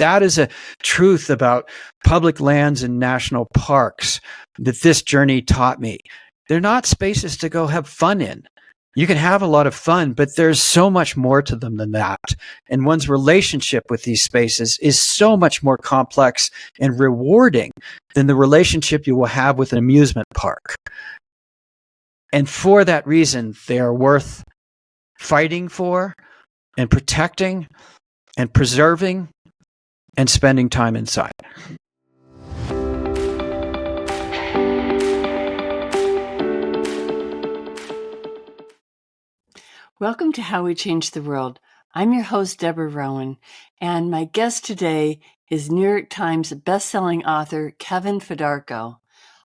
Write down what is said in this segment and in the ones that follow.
that is a truth about public lands and national parks that this journey taught me. They're not spaces to go have fun in. You can have a lot of fun, but there's so much more to them than that. And one's relationship with these spaces is so much more complex and rewarding than the relationship you will have with an amusement park. And for that reason, they are worth fighting for and protecting and preserving and spending time inside. Welcome to How We Change the World. I'm your host, Deborah Rowan, and my guest today is New York Times bestselling author Kevin Fedarko,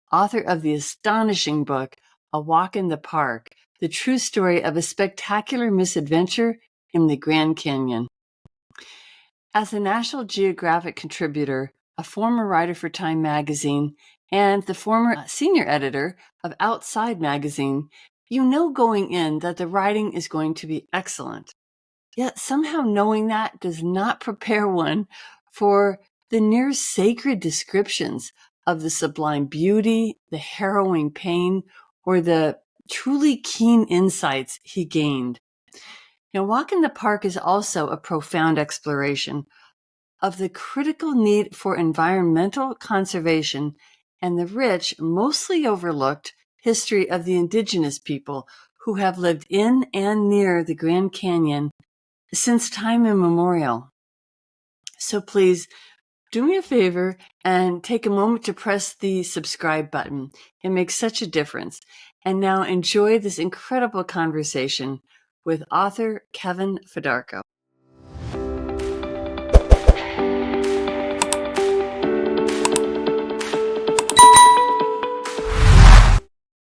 author of the astonishing book, A Walk in the Park, the true story of a spectacular misadventure in the Grand Canyon. As a National Geographic contributor, a former writer for Time magazine, and the former senior editor of Outside magazine, you know going in that the writing is going to be excellent. Yet somehow knowing that does not prepare one for the near sacred descriptions of the sublime beauty, the harrowing pain, or the truly keen insights he gained. Now, Walk in the Park is also a profound exploration of the critical need for environmental conservation and the rich, mostly overlooked history of the indigenous people who have lived in and near the Grand Canyon since time immemorial. So please do me a favor and take a moment to press the subscribe button. It makes such a difference. And now enjoy this incredible conversation with author Kevin Fedarko.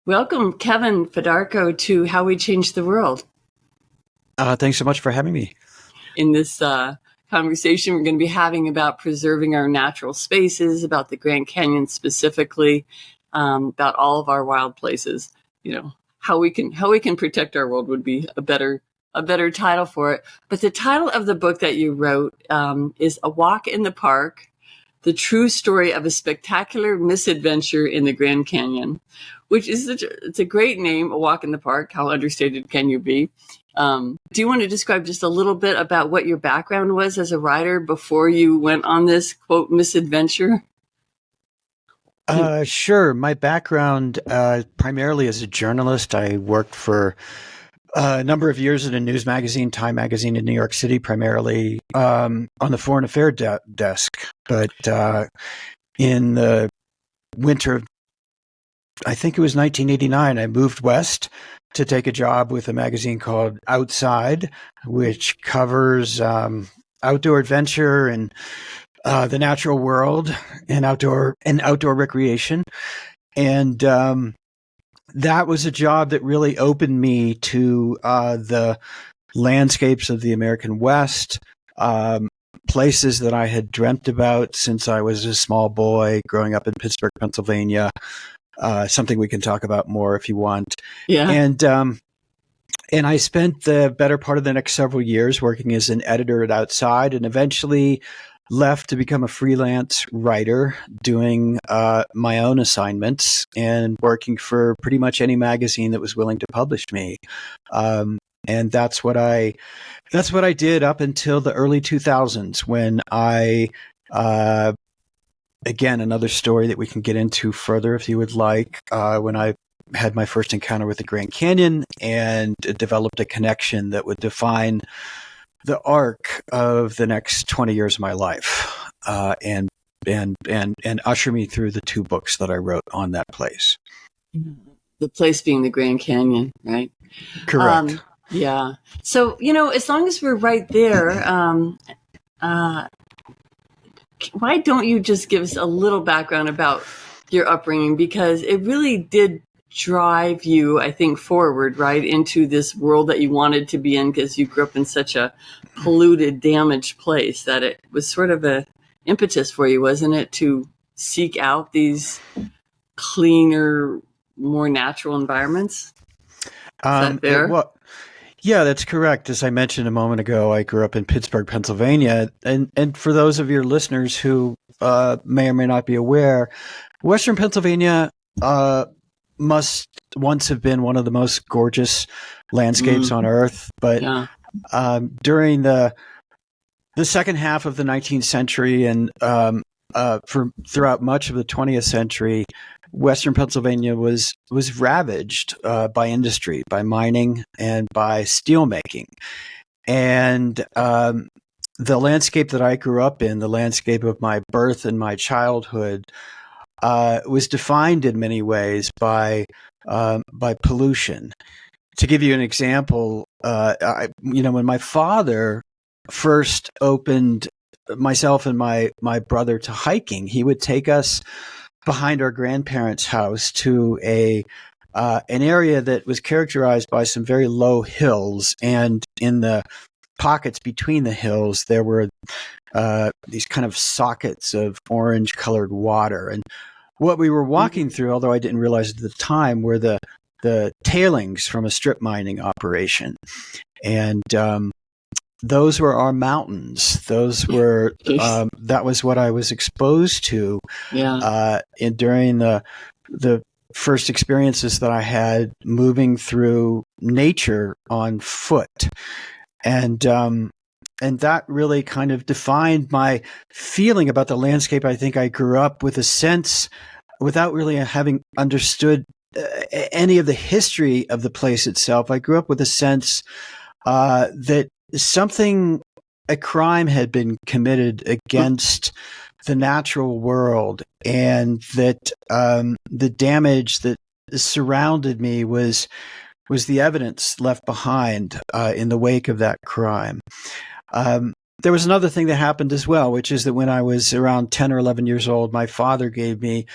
Welcome, Kevin Fedarko, to How We Change the World. Thanks so much for having me. In this conversation, we're going to be having about preserving our natural spaces, about the Grand Canyon specifically, about all of our wild places. You know, how we can protect our world would be a better title for it. But the title of the book that you wrote is A Walk in the Park, the true story of a spectacular misadventure in the Grand Canyon, which is it's a great name, A Walk in the Park. How understated can you be? Do you want to describe just a little bit about what your background was as a writer before you went on this, quote, misadventure? Sure. My background, primarily as a journalist, I worked for a number of years at a news magazine, Time magazine in New York City, primarily on the foreign affairs desk. But in the winter of, I think it was 1989, I moved west to take a job with a magazine called Outside, which covers outdoor adventure and the natural world and outdoor recreation. And that was a job that really opened me to the landscapes of the American West, places that I had dreamt about since I was a small boy growing up in Pittsburgh, Pennsylvania. Something we can talk about more if you want. Yeah. And I spent the better part of the next several years working as an editor at Outside, and eventually left to become a freelance writer, doing my own assignments and working for pretty much any magazine that was willing to publish me. And that's what I did up until the early 2000s, when I again, another story that we can get into further if you would like, when I had my first encounter with the Grand Canyon and developed a connection that would define the arc of the next 20 years of my life, and usher me through the two books that I wrote on that place. The place being the Grand Canyon, right? Correct. Yeah. So, as long as we're right there, why don't you just give us a little background about your upbringing? Because it really did drive you, I think, forward, right, into this world that you wanted to be in, because you grew up in such a polluted, damaged place that it was sort of a impetus for you, wasn't it, to seek out these cleaner, more natural environments? Is that fair? Yeah, that's correct. As I mentioned a moment ago, I grew up in Pittsburgh, Pennsylvania. And for those of your listeners who may or may not be aware, Western Pennsylvania must once have been one of the most gorgeous landscapes on earth. But Yeah. during the second half of the 19th century and throughout much of the 20th century, Western Pennsylvania was ravaged by industry, by mining, and by steelmaking. And the landscape that I grew up in, the landscape of my birth and my childhood, was defined in many ways by pollution. To give you an example, when my father first opened myself and my brother to hiking, he would take us behind our grandparents' house to an area that was characterized by some very low hills, and in the pockets between the hills there were these kind of sockets of orange colored water. And what we were walking through, although I didn't realize at the time, were the tailings from a strip mining operation. And those were our mountains. Those were that was what I was exposed to during the first experiences that I had moving through nature on foot. And that really kind of defined my feeling about the landscape. I think I grew up with a sense, without really having understood any of the history of the place itself, I grew up with a sense that a crime had been committed against the natural world, and that the damage that surrounded me was the evidence left behind in the wake of that crime. There was another thing that happened as well, which is that when I was around 10 or 11 years old, my father gave me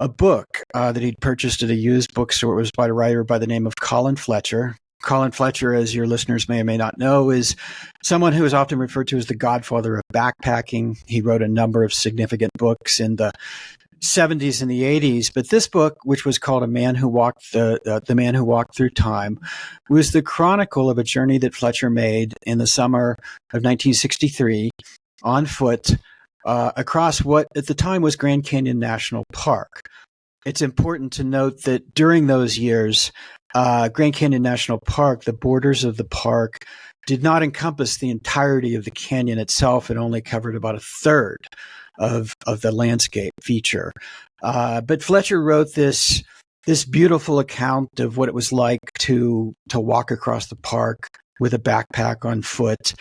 a book that he'd purchased at a used bookstore. It was by a writer by the name of Colin Fletcher. Colin Fletcher, as your listeners may or may not know, is someone who is often referred to as the godfather of backpacking. He wrote a number of significant books in the 70s and the 80s, but this book, which was called The Man Who Walked Through Time, was the chronicle of a journey that Fletcher made in the summer of 1963 on foot across what at the time was Grand Canyon National Park. It's important to note that during those years, Grand Canyon National Park, the borders of the park did not encompass the entirety of the canyon itself. It only covered about a third of the landscape feature. But Fletcher wrote this beautiful account of what it was like to walk across the park with a backpack on foot.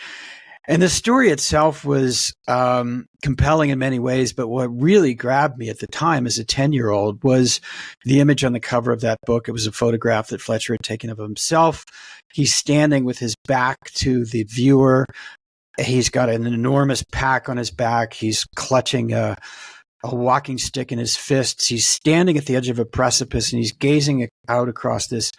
And the story itself was compelling in many ways, but what really grabbed me at the time as a 10-year-old was the image on the cover of that book. It was a photograph that Fletcher had taken of himself. He's standing with his back to the viewer. He's got an enormous pack on his back. He's clutching a walking stick in his fists. He's standing at the edge of a precipice, and he's gazing out across this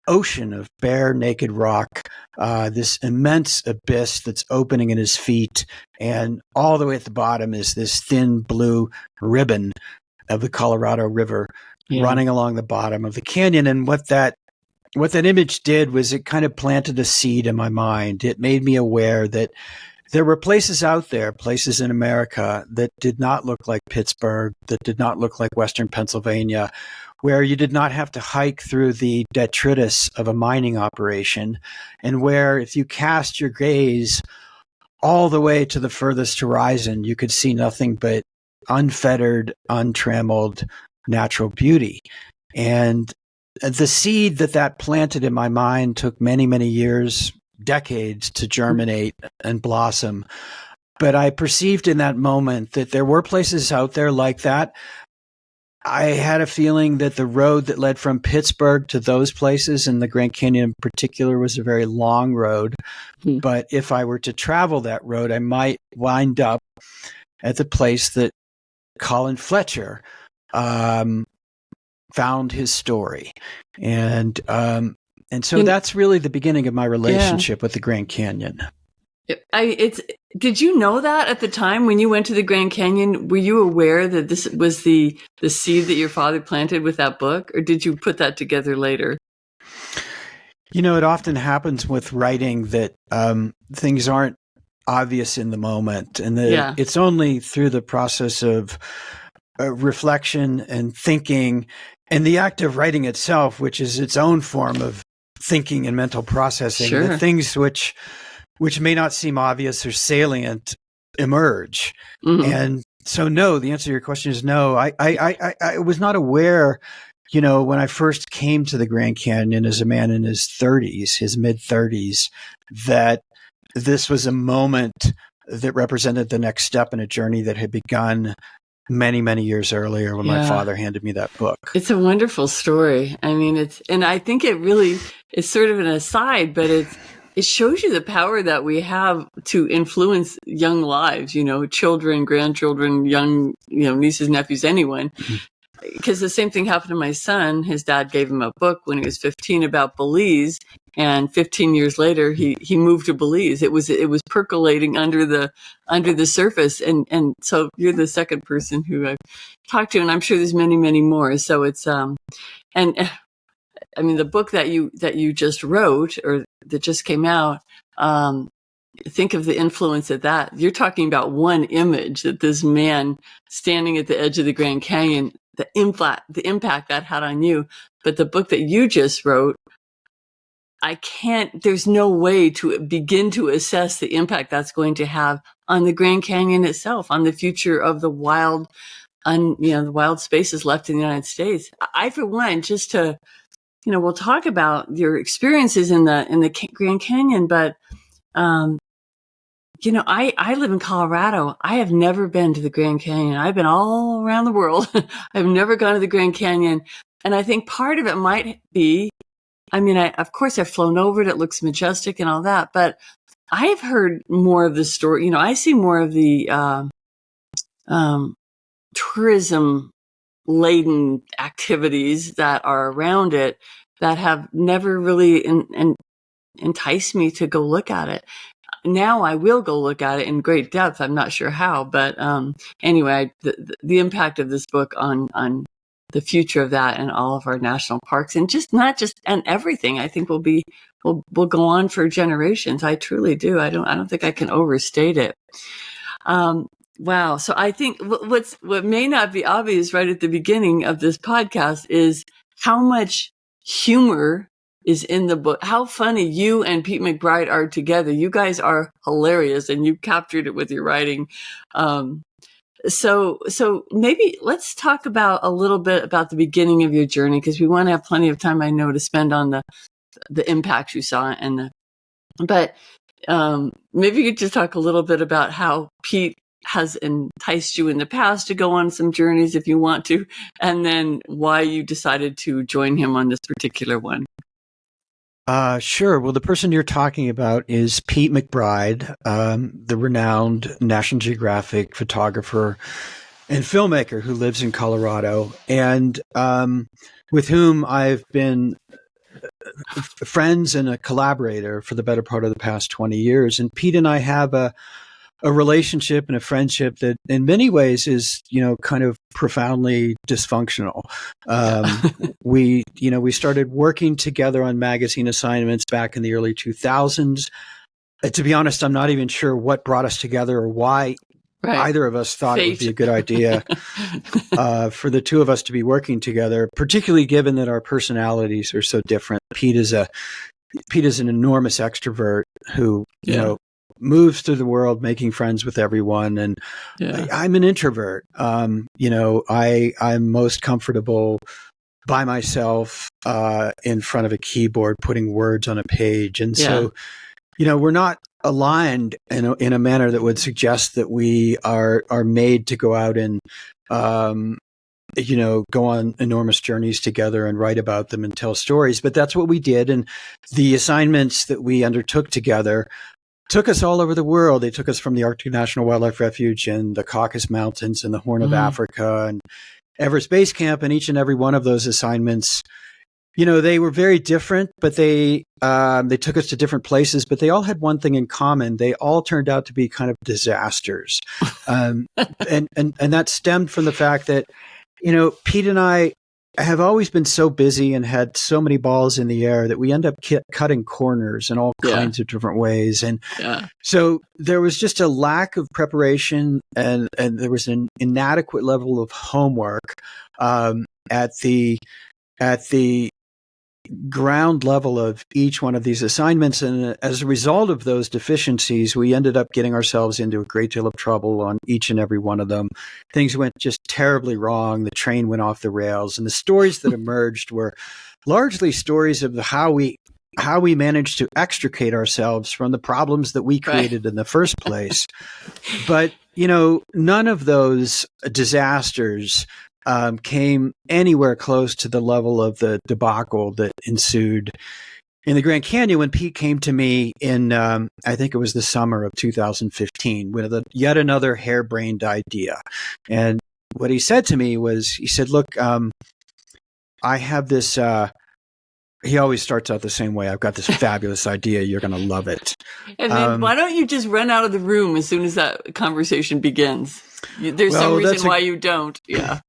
ocean of bare, naked rock, this immense abyss that's opening at his feet. And all the way at the bottom is this thin blue ribbon of the Colorado River running along the bottom of the canyon. And what that image did was it kind of planted a seed in my mind. It made me aware that there were places out there, places in America that did not look like Pittsburgh, that did not look like Western Pennsylvania, where you did not have to hike through the detritus of a mining operation, and where if you cast your gaze all the way to the furthest horizon, you could see nothing but unfettered, untrammeled natural beauty. And the seed that planted in my mind took many, many years, decades to germinate and blossom. But I perceived in that moment that there were places out there like that. I had a feeling that the road that led from Pittsburgh to those places, and the Grand Canyon in particular, was a very long road. But if I were to travel that road, I might wind up at the place that Colin Fletcher found his story. And so that's really the beginning of my relationship with the Grand Canyon. Did you know that at the time when you went to the Grand Canyon? Were you aware that this was the seed that your father planted with that book, or did you put that together later? It often happens with writing that things aren't obvious in the moment, and that it's only through the process of reflection and thinking and the act of writing itself, which is its own form of thinking and mental processing, that things which may not seem obvious or salient emerge. And so, no, the answer to your question is no. I was not aware, when I first came to the Grand Canyon as a man in his 30s, his mid 30s, that this was a moment that represented the next step in a journey that had begun many, many years earlier when my father handed me that book. It's a wonderful story. I mean, and I think it really is sort of an aside, but it shows you the power that we have to influence young lives, children, grandchildren, young, nieces, nephews, anyone. Because the same thing happened to my son. His dad gave him a book when he was 15 about Belize, and 15 years later he moved to Belize. It was percolating under the surface, and so you're the second person who I've talked to, and I'm sure there's many, many more. So it's and I mean, the book that you just wrote, or that just came out, think of the influence of that. You're talking about one image, that this man standing at the edge of the Grand Canyon, the impact that had on you. But the book that you just wrote, there's no way to begin to assess the impact that's going to have on the Grand Canyon itself, on the future of the wild, the wild spaces left in the United States. I, for one, just to, we'll talk about your experiences in the Grand Canyon, but, I live in Colorado. I have never been to the Grand Canyon. I've been all around the world. I've never gone to the Grand Canyon. And I think part of it might be, of course I've flown over it. It looks majestic and all that, but I've heard more of the story. I see more of the tourism laden activities that are around it that have never really enticed me to go look at it. Now I will go look at it in great depth. I'm not sure how, but anyway, the impact of this book on the future of that and all of our national parks, and and everything, I think will go on for generations. I truly do. I don't think I can overstate it. Wow. So I think what may not be obvious right at the beginning of this podcast is how much humor is in the book. How funny you and Pete McBride are together. You guys are hilarious, and you captured it with your writing. So maybe let's talk about a little bit about the beginning of your journey, because we want to have plenty of time, I know, to spend on the impacts you saw but maybe you could just talk a little bit about how Pete has enticed you in the past to go on some journeys if you want to, and then why you decided to join him on this particular one. Sure. Well, the person you're talking about is Pete McBride, the renowned National Geographic photographer and filmmaker who lives in Colorado, and with whom I've been friends and a collaborator for the better part of the past 20 years. And Pete and I have a relationship and a friendship that in many ways is, kind of profoundly dysfunctional. We started working together on magazine assignments back in the early 2000s. To be honest, I'm not even sure what brought us together or why either of us thought it would be a good idea for the two of us to be working together, particularly given that our personalities are so different. Pete is an enormous extrovert who, moves through the world making friends with everyone, and I'm an introvert. I'm most comfortable by myself in front of a keyboard putting words on a page, and so we're not aligned in a manner that would suggest that we are made to go out and go on enormous journeys together and write about them and tell stories. But that's what we did, and the assignments that we undertook together took us all over the world. They took us from the Arctic National Wildlife Refuge and the Caucasus Mountains and the Horn of Africa and Everest Base Camp. And each and every one of those assignments, they were very different, but they took us to different places, but they all had one thing in common. They all turned out to be kind of disasters. And that stemmed from the fact that, Pete and I have always been so busy and had so many balls in the air that we end up cutting corners in all kinds of different ways. And so there was just a lack of preparation, and there was an inadequate level of homework at the ground level of each one of these assignments. And as a result of those deficiencies, we ended up getting ourselves into a great deal of trouble on each and every one of them. Things went just terribly wrong. The train went off the rails. And the stories that emerged were largely stories of how we managed to extricate ourselves from the problems that we created in the first place. But, none of those disasters came anywhere close to the level of the debacle that ensued in the Grand Canyon when Pete came to me in, I think it was the summer of 2015, with yet another harebrained idea. And what he said to me was, he said, look, I have this, he always starts out the same way. I've got this fabulous idea. You're going to love it. And then why don't you just run out of the room as soon as that conversation begins? There's some reason why you don't. Yeah.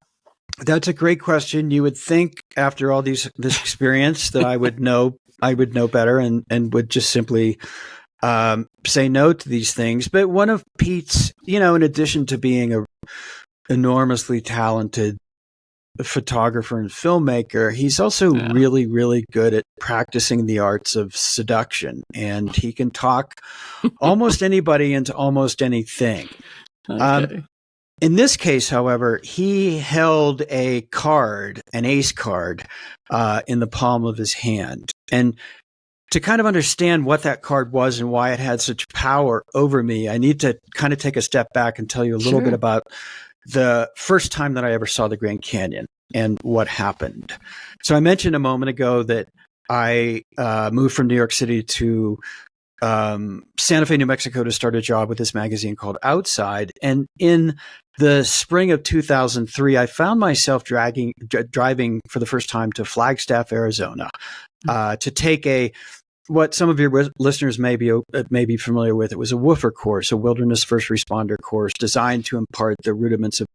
That's a great question. You would think after all this experience that I would know better and would just simply say no to these things. But one of Pete's, in addition to being an enormously talented photographer and filmmaker, he's also really, really good at practicing the arts of seduction, and he can talk almost anybody into almost anything. Okay. In this case, however, he held an ace card, in the palm of his hand. And to kind of understand what that card was and why it had such power over me, I need to kind of take a step back and tell you a little bit about the first time that I ever saw the Grand Canyon and what happened. So I mentioned a moment ago that I moved from New York City to Santa Fe, New Mexico, to start a job with this magazine called Outside. And in the spring of 2003, I found myself driving for the first time to Flagstaff, Arizona, to take what some of your listeners may be familiar with. It was a WOOFer course, a wilderness first responder course designed to impart the rudiments of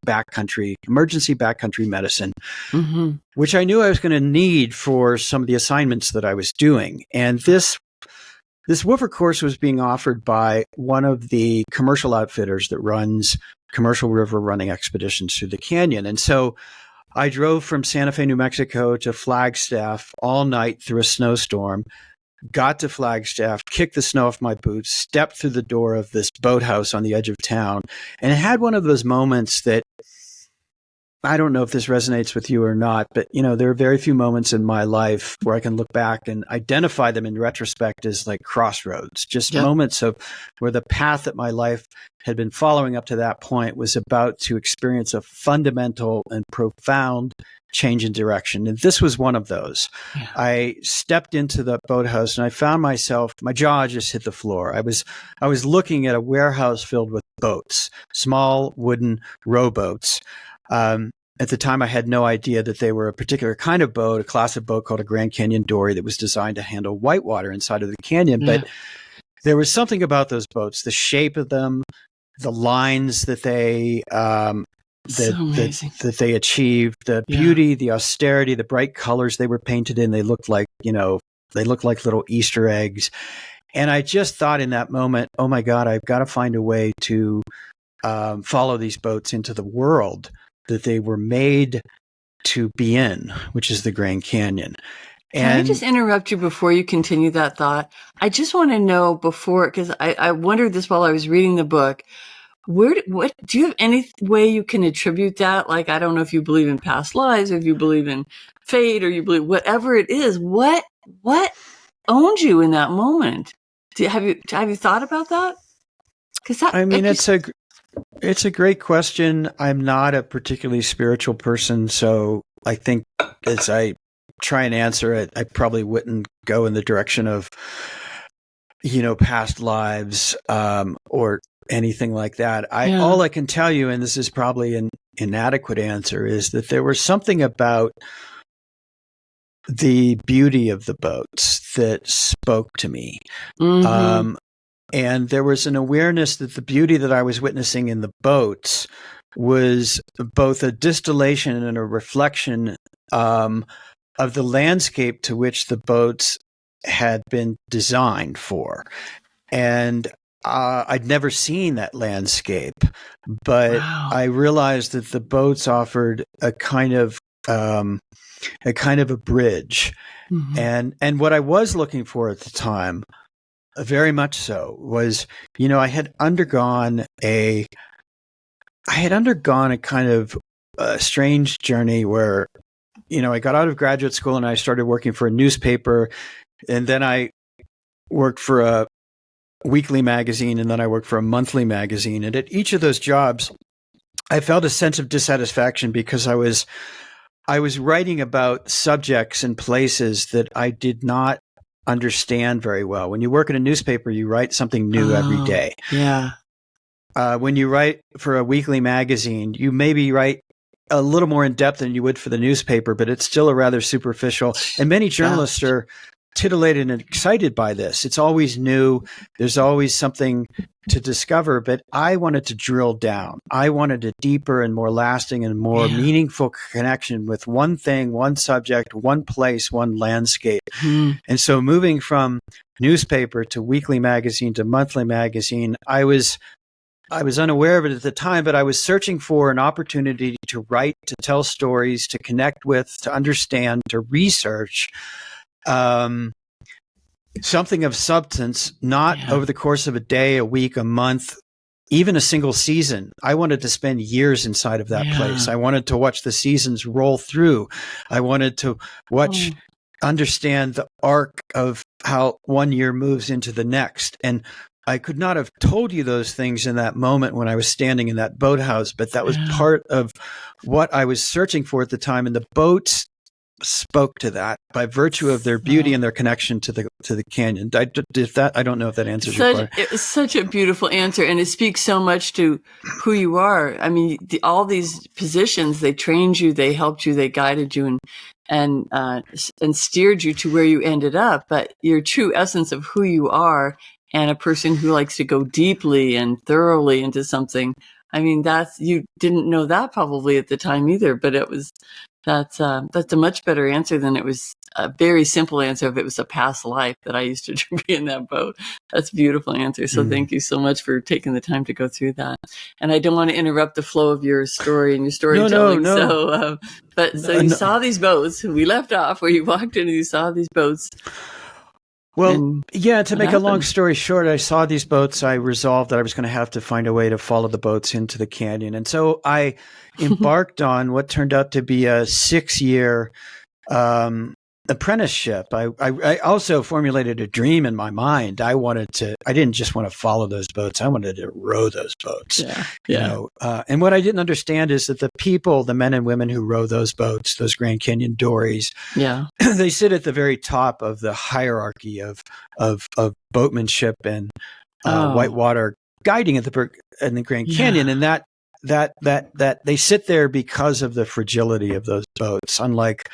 emergency backcountry medicine, which I knew I was going to need for some of the assignments that I was doing. And this WOOFer course was being offered by one of the commercial outfitters that runs commercial river running expeditions through the canyon. And so I drove from Santa Fe, New Mexico to Flagstaff all night through a snowstorm, got to Flagstaff, kicked the snow off my boots, stepped through the door of this boathouse on the edge of town, and it had one of those moments that, I don't know if this resonates with you or not, but there are very few moments in my life where I can look back and identify them in retrospect as like crossroads, just moments of where the path that my life had been following up to that point was about to experience a fundamental and profound change in direction. And this was one of those. Yeah. I stepped into the boathouse and I found myself, my jaw just hit the floor. I was looking at a warehouse filled with boats, small wooden rowboats. At the time, I had no idea that they were a particular kind of boat, a class of boat called a Grand Canyon dory that was designed to handle whitewater inside of the canyon. Yeah. But there was something about those boats, the shape of them, the lines that they that they achieved, the beauty, the austerity, the bright colors they were painted in. They looked like little Easter eggs. And I just thought in that moment, oh my God, I've got to find a way to follow these boats into the world that they were made to be in, which is the Grand Canyon. Can I just interrupt you before you continue that thought? I just want to know because I wondered this while I was reading the book. What do you have any way you can attribute that? Like, I don't know if you believe in past lives, or if you believe in fate, or you believe whatever it is. What owned you in that moment? Have you thought about that? It's a great question. I'm not a particularly spiritual person, so I think as I try and answer it, I probably wouldn't go in the direction of, past lives or anything like that. All I can tell you, and this is probably an inadequate answer, is that there was something about the beauty of the boats that spoke to me. Mm-hmm. And there was an awareness that the beauty that I was witnessing in the boats was both a distillation and a reflection of the landscape to which the boats had been designed for. And I'd never seen that landscape, but Wow. I realized that the boats offered a kind of a bridge. Mm-hmm. And what I was looking for at the time, very much so, was, I had undergone a kind of strange journey where, I got out of graduate school and I started working for a newspaper, and then I worked for a weekly magazine, and then I worked for a monthly magazine. And at each of those jobs, I felt a sense of dissatisfaction because I was writing about subjects and places that I did not understand very well. When you work in a newspaper, you write something new every day. Yeah. When you write for a weekly magazine, you maybe write a little more in depth than you would for the newspaper, but it's still a rather superficial. And many journalists are titillated and excited by this. It's always new. There's always something to discover, but I wanted to drill down. I wanted a deeper and more lasting and more meaningful connection with one thing, one subject, one place, one landscape. And so moving from newspaper to weekly magazine to monthly magazine, I was unaware of it at the time, but I was searching for an opportunity to write, to tell stories, to connect with, to understand, to research something of substance, not over the course of a day, a week, a month, even a single season. I wanted to spend years inside of that place. I wanted to watch the seasons roll through. I wanted to understand the arc of how one year moves into the next. And I could not have told you those things in that moment when I was standing in that boathouse, but that was part of what I was searching for at the time. And the boats spoke to that by virtue of their beauty and their connection to the canyon. I don't know if that answers your question. It was such a beautiful answer, and it speaks so much to who you are. I mean, all these positions, they trained you, they helped you, they guided you, and steered you to where you ended up. But your true essence of who you are, and a person who likes to go deeply and thoroughly into something. I mean, you didn't know that probably at the time either, but that's a much better answer than it was a very simple answer if it was a past life that I used to be in that boat. That's a beautiful answer. So thank you so much for taking the time to go through that. And I don't want to interrupt the flow of your story and your storytelling. No. So you saw these boats. We left off where you walked in and you saw these boats. Well, to make a long story short, I saw these boats. I resolved that I was going to have to find a way to follow the boats into the canyon. And so I embarked on what turned out to be a 6-year apprenticeship. I also formulated a dream in my mind. I didn't just want to follow those boats. I wanted to row those boats. And what I didn't understand is that the people, the men and women who row those boats, those Grand Canyon dories, they sit at the very top of the hierarchy of boatmanship and whitewater guiding in the Grand Canyon. And that they sit there because of the fragility of those boats, unlike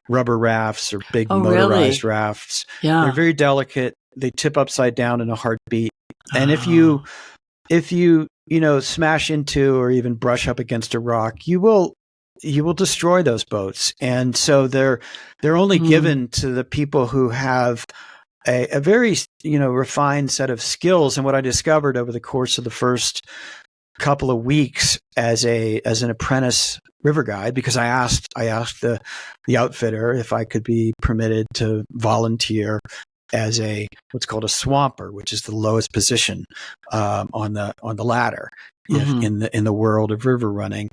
rubber rafts or big motorized rafts. They're very delicate. They tip upside down in a heartbeat. And if you smash into or even brush up against a rock, you will destroy those boats. And so they're only given to the people who have a very refined set of skills. And what I discovered over the course of the first couple of weeks as an apprentice river guide, because I asked the outfitter if I could be permitted to volunteer as what's called a swamper, which is the lowest position on the ladder in the world of river running.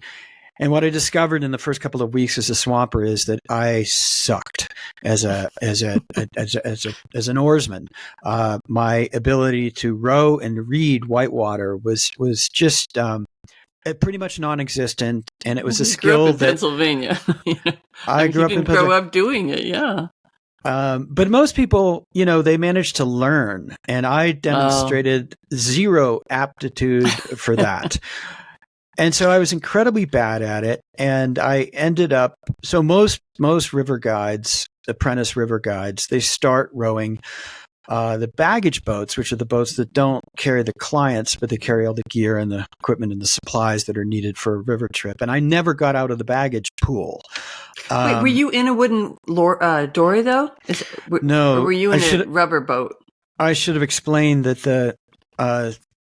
And what I discovered in the first couple of weeks as a swamper is that I sucked as an oarsman. My ability to row and read whitewater was just pretty much non-existent, and it was a skill that Pennsylvania. I grew up in Pennsylvania. Grow up doing it, but most people, they managed to learn, and I demonstrated zero aptitude for that. And so I was incredibly bad at it, and I ended up. So most river guides, apprentice river guides, they start rowing the baggage boats, which are the boats that don't carry the clients, but they carry all the gear and the equipment and the supplies that are needed for a river trip. And I never got out of the baggage pool. Wait, were you in a wooden dory though? No. Or were you in a rubber boat? I should have explained that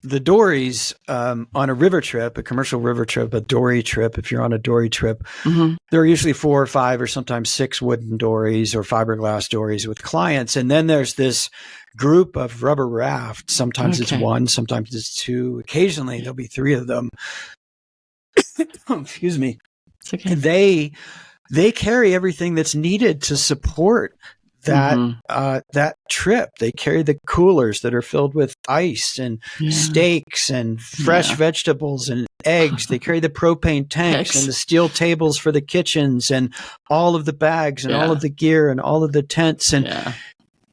the dories on a river trip, a commercial river trip, a dory trip, if you're on a dory trip, there are usually 4 or 5 or sometimes 6 wooden dories or fiberglass dories with clients. And then there's this group of rubber rafts. Sometimes it's 1, sometimes it's 2. Occasionally there'll be 3 of them. Excuse me. It's okay. And they carry everything that's needed to support that trip. They carry the coolers that are filled with ice and steaks and fresh vegetables and eggs. They carry the propane tanks and the steel tables for the kitchens and all of the bags and all of the gear and all of the tents. And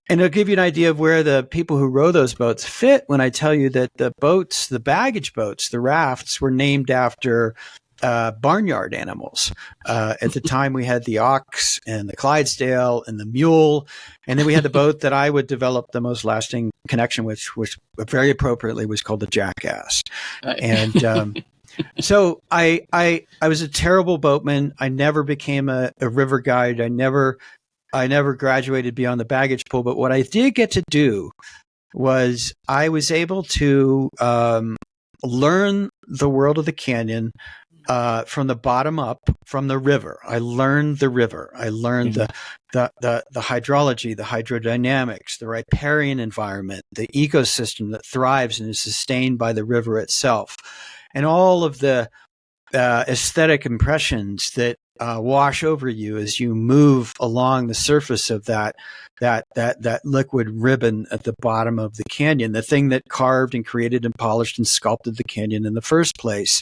it'll give you an idea of where the people who row those boats fit when I tell you that the boats, the baggage boats, the rafts were named after barnyard animals. At the time, we had the ox and the Clydesdale and the mule, and then we had the boat that I would develop the most lasting connection with, which very appropriately was called the Jackass. And so I was a terrible boatman. I never became a river guide. I never graduated beyond the baggage pool. But what I did get to do was I was able to learn the world of the canyon from the bottom up, from the river. I learned the river. I learned the hydrology, the hydrodynamics, the riparian environment, the ecosystem that thrives and is sustained by the river itself, and all of the aesthetic impressions that wash over you as you move along the surface of that liquid ribbon at the bottom of the canyon, the thing that carved and created and polished and sculpted the canyon in the first place.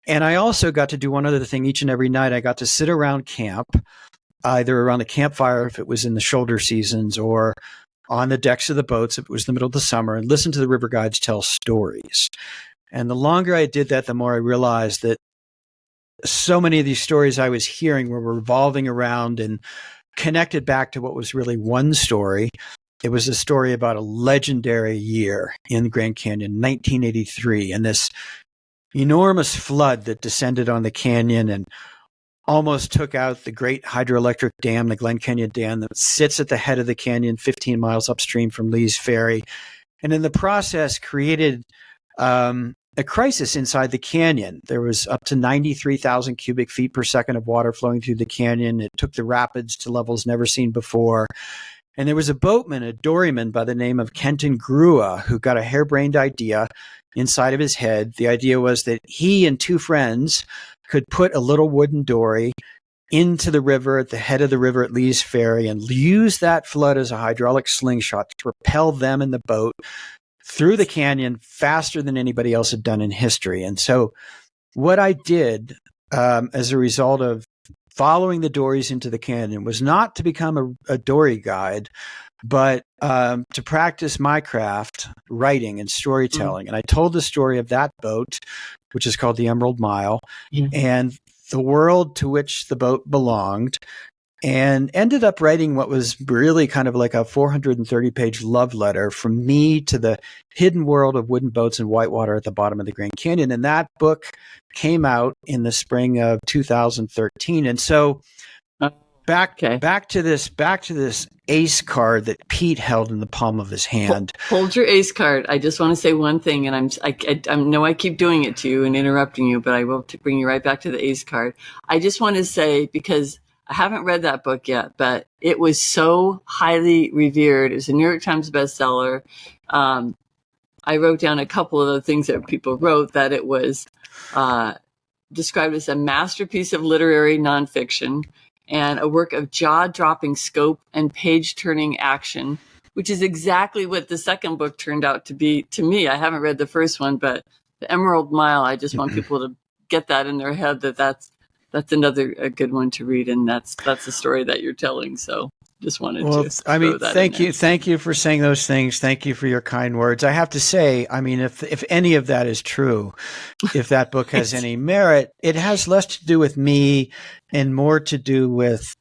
And I also got to do one other thing each and every night. I got to sit around camp, either around the campfire if it was in the shoulder seasons, or on the decks of the boats if it was the middle of the summer, and listen to the river guides tell stories. And the longer I did that, the more I realized that so many of these stories I was hearing were revolving around and connected back to what was really one story. It was a story about a legendary year in Grand Canyon, 1983, and this enormous flood that descended on the canyon and almost took out the great hydroelectric dam, the Glen Canyon Dam, that sits at the head of the canyon 15 miles upstream from Lee's Ferry. And in the process created a crisis inside the canyon. There was up to 93,000 cubic feet per second of water flowing through the canyon. It took the rapids to levels never seen before. And there was a boatman, a doryman by the name of Kenton Grua, who got a harebrained idea inside of his head. The idea was that he and 2 friends could put a little wooden dory into the river at the head of the river at Lee's Ferry and use that flood as a hydraulic slingshot to propel them in the boat through the canyon faster than anybody else had done in history. And so what I did as a result of following the dories into the canyon was not to become a dory guide, but to practice my craft, writing and storytelling. And I told the story of that boat, which is called the Emerald Mile, and the world to which the boat belonged, and ended up writing what was really kind of like a 430-page love letter from me to the hidden world of wooden boats and whitewater at the bottom of the Grand Canyon. And that book came out in the spring of 2013. And so back to this ace card that Pete held in the palm of his hand. Hold your ace card. I just want to say one thing, and I know I keep doing it to you and interrupting you, but I will bring you right back to the ace card. I just want to say, because I haven't read that book yet, but it was so highly revered. It was a New York Times bestseller. I wrote down a couple of the things that people wrote, that it was described as a masterpiece of literary nonfiction and a work of jaw-dropping scope and page-turning action, which is exactly what the second book turned out to be to me. I haven't read the first one, but The Emerald Mile, I just want people to get that in their head, that's another good one to read, and that's the story that you're telling. So just wanted to throw that thank you for saying those things. Thank you for your kind words. I have to say, I mean, if any of that is true, if that book has any merit, it has less to do with me and more to do with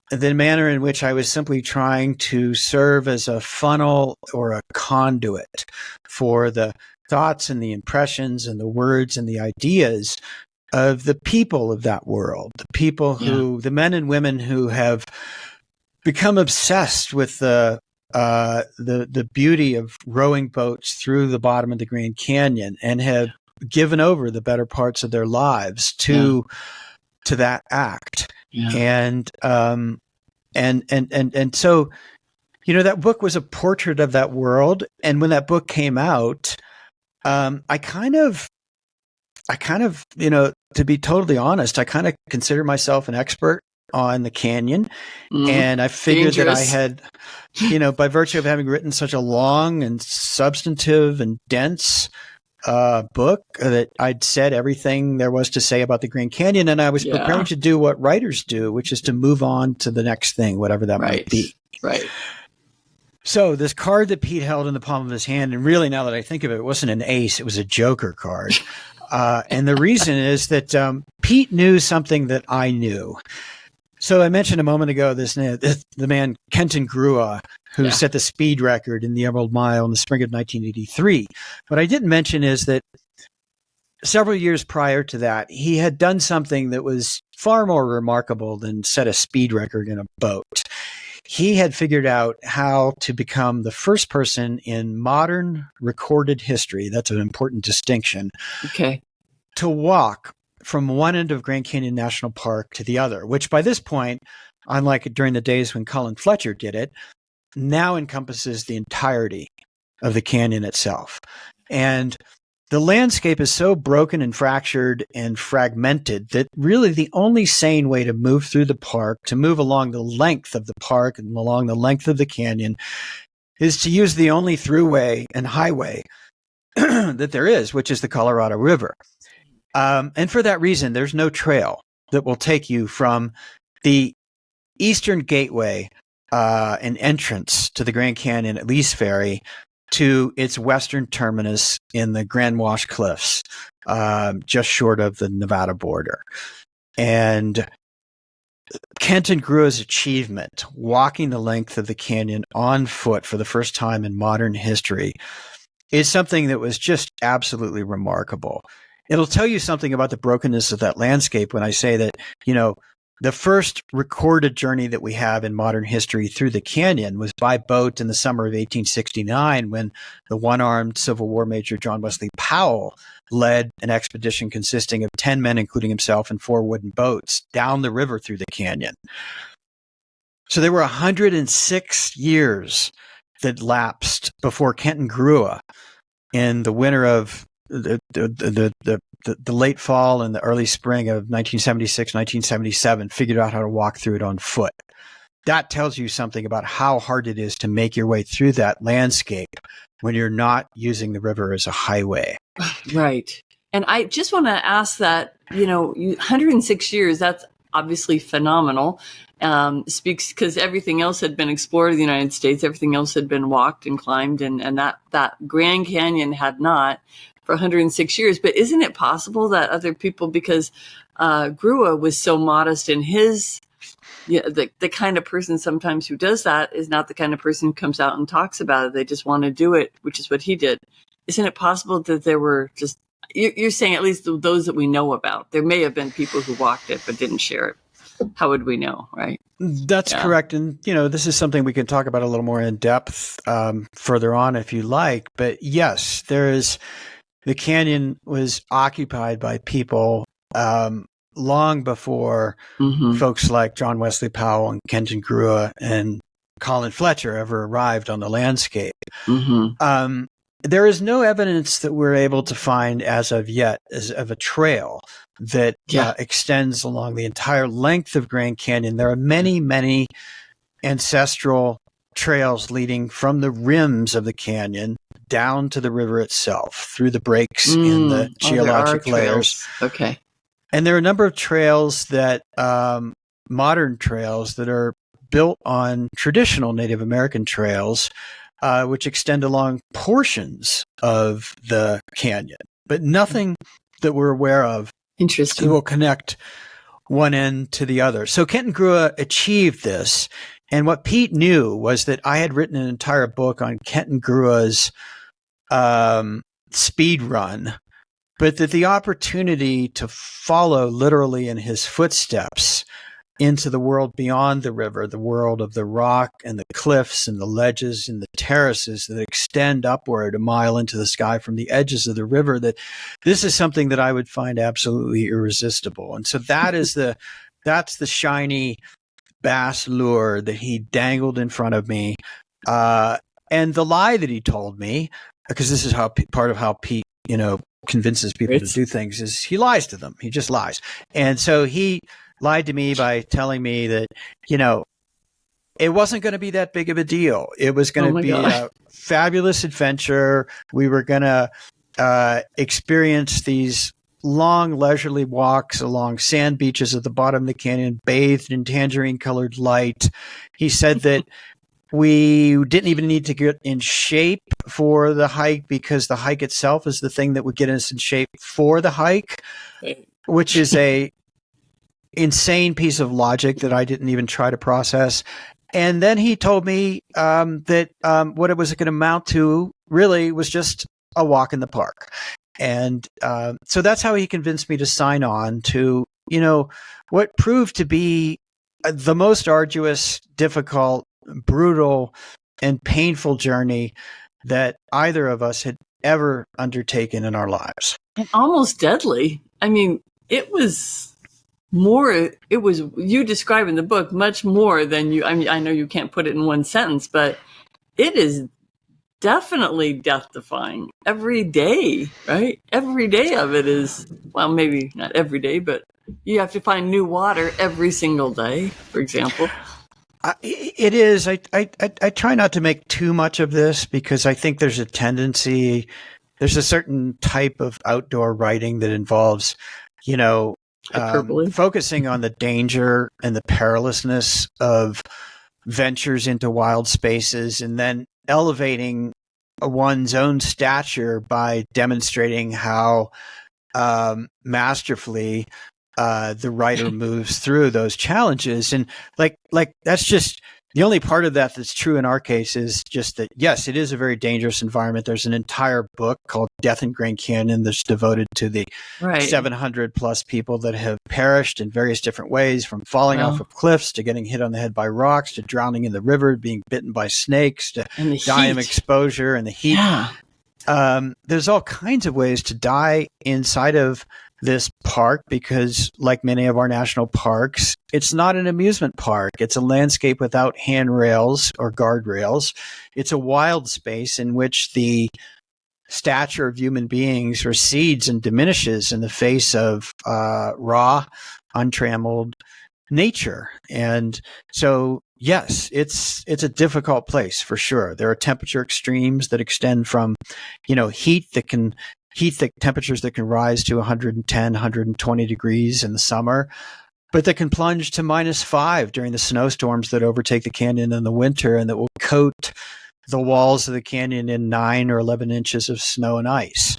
the manner in which I was simply trying to serve as a funnel or a conduit for the thoughts and the impressions and the words and the ideas of the people of that world, the people who, the men and women who have become obsessed with the beauty of rowing boats through the bottom of the Grand Canyon and have given over the better parts of their lives to that act. And so, that book was a portrait of that world. And when that book came out, I kind of, to be totally honest, I kind of consider myself an expert on the canyon. And I figured that I had, by virtue of having written such a long and substantive and dense book, that I'd said everything there was to say about the Grand Canyon. And I was preparing to do what writers do, which is to move on to the next thing, whatever that might be. Right. So this card that Pete held in the palm of his hand, and really now that I think of it, it wasn't an ace, it was a joker card. And the reason is that Pete knew something that I knew. So I mentioned a moment ago the man Kenton Grua, who set the speed record in the Emerald Mile in the spring of 1983. What I didn't mention is that several years prior to that, he had done something that was far more remarkable than set a speed record in a boat. He had figured out how to become the first person in modern recorded history, that's an important distinction, to walk from one end of Grand Canyon National Park to the other, which by this point, unlike during the days when Colin Fletcher did it, now encompasses the entirety of the canyon itself. And the landscape is so broken and fractured and fragmented that really the only sane way to move through the park, to move along the length of the park and along the length of the canyon, is to use the only throughway and highway that there is, which is the Colorado River. And for that reason, there's no trail that will take you from the eastern gateway and entrance to the Grand Canyon at Lee's Ferry to its western terminus in the Grand Wash Cliffs, just short of the Nevada border. And Kenton Grua's achievement, walking the length of the canyon on foot for the first time in modern history, is something that was just absolutely remarkable. It'll tell you something about the brokenness of that landscape when I say that, the first recorded journey that we have in modern history through the canyon was by boat in the summer of 1869 when the one-armed Civil War Major John Wesley Powell led an expedition consisting of 10 men, including himself, and 4 wooden boats down the river through the canyon. So there were 106 years that lapsed before Kenton Grua in the winter of the late fall and the early spring of 1976, 1977 figured out how to walk through it on foot. That tells you something about how hard it is to make your way through that landscape when you're not using the river as a highway. Right. And I just want to ask that, 106 years, that's obviously phenomenal. Speaks because everything else had been explored in the United States. Everything else had been walked and climbed, and that Grand Canyon had not for 106 years. But isn't it possible that other people, because Grua was so modest in his, the kind of person sometimes who does that is not the kind of person who comes out and talks about it. They just want to do it, which is what he did. Isn't it possible that there were just, you're saying at least those that we know about, there may have been people who walked it but didn't share it. How would we know, right? That's correct. And, this is something we can talk about a little more in depth further on if you like. But yes, the canyon was occupied by people long before folks like John Wesley Powell and Kenton Grua and Colin Fletcher ever arrived on the landscape. There is no evidence that we're able to find as of yet of a trail that extends along the entire length of Grand Canyon. There are many, many ancestral trails leading from the rims of the canyon down to the river itself through the breaks in the geologic layers. Okay. And there are a number of trails that, modern trails that are built on traditional Native American trails, which extend along portions of the canyon, but nothing that we're aware of Interesting. will connect one end to the other. So Kent and Grua achieved this. And what Pete knew was that I had written an entire book on Kent and Grua's speed run, but that the opportunity to follow literally in his footsteps into the world beyond the river, the world of the rock and the cliffs and the ledges and the terraces that extend upward a mile into the sky from the edges of the river, that this is something that I would find absolutely irresistible. And so that's the shiny bass lure that he dangled in front of me. And the lie that he told me, because this is how part of how Pete, convinces people to do things, is he lies to them. He just lies. And so he lied to me by telling me that, it wasn't going to be that big of a deal. It was going to be a fabulous adventure. We were going to experience these long, leisurely walks along sand beaches at the bottom of the canyon, bathed in tangerine-colored light. He said that we didn't even need to get in shape for the hike, because the hike itself is the thing that would get us in shape for the hike, which is a insane piece of logic that I didn't even try to process. And then he told me that what it was going to amount to really was just a walk in the park. And so that's how he convinced me to sign on to, what proved to be the most arduous, difficult, brutal, and painful journey that either of us had ever undertaken in our lives. And almost deadly. I mean, it was you describe in the book much more than you, I know you can't put it in one sentence, but it is definitely death defying every day, right? Every day of it is, well, maybe not every day, but you have to find new water every single day, for example. It is. I try not to make too much of this, because I think there's a certain type of outdoor writing that involves, focusing on the danger and the perilousness of ventures into wild spaces, and then elevating one's own stature by demonstrating how masterfully the writer moves through those challenges. And like that's just the only part of that that's true in our case, is just that, yes, it is a very dangerous environment. There's an entire book called Death in Grand Canyon that's devoted to the 700 plus people that have perished in various different ways, from falling off of cliffs to getting hit on the head by rocks to drowning in the river, being bitten by snakes, to dying of exposure and the heat. Yeah. There's all kinds of ways to die inside of this park, because like many of our national parks, it's not an amusement park. It's a landscape without handrails or guardrails. It's a wild space in which the stature of human beings recedes and diminishes in the face of raw, untrammeled nature. And so, yes, it's a difficult place for sure. There are temperature extremes that extend from, temperatures that can rise to 110, 120 degrees in the summer, but that can plunge to -5 during the snowstorms that overtake the canyon in the winter, and that will coat the walls of the canyon in 9 or 11 inches of snow and ice.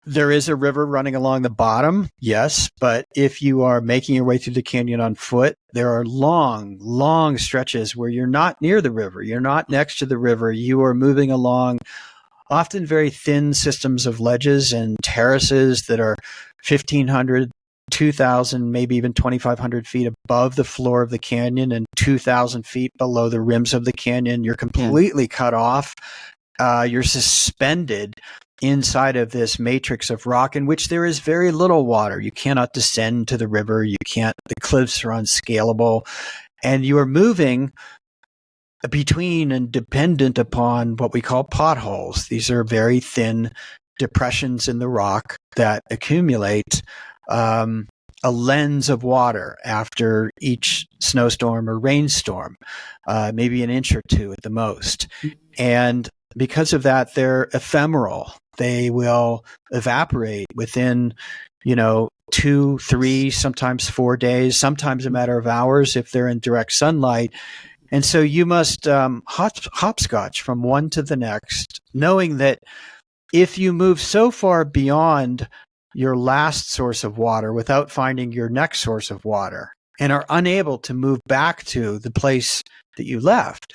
There is a river running along the bottom, yes, but if you are making your way through the canyon on foot, there are long, long stretches where you're not near the river. You're not next to the river. You are moving along often very thin systems of ledges and terraces that are 1,500, 2,000, maybe even 2,500 feet above the floor of the canyon, and 2,000 feet below the rims of the canyon. You're completely cut off. You're suspended inside of this matrix of rock in which there is very little water. You cannot descend to the river. The cliffs are unscalable, and you are moving between and dependent upon what we call potholes. These are very thin depressions in the rock that accumulate a lens of water after each snowstorm or rainstorm, maybe an inch or two at the most. And because of that, they're ephemeral. They will evaporate within, 2, 3, sometimes 4 days, sometimes a matter of hours if they're in direct sunlight. And so you must hopscotch from one to the next, knowing that if you move so far beyond your last source of water without finding your next source of water and are unable to move back to the place that you left,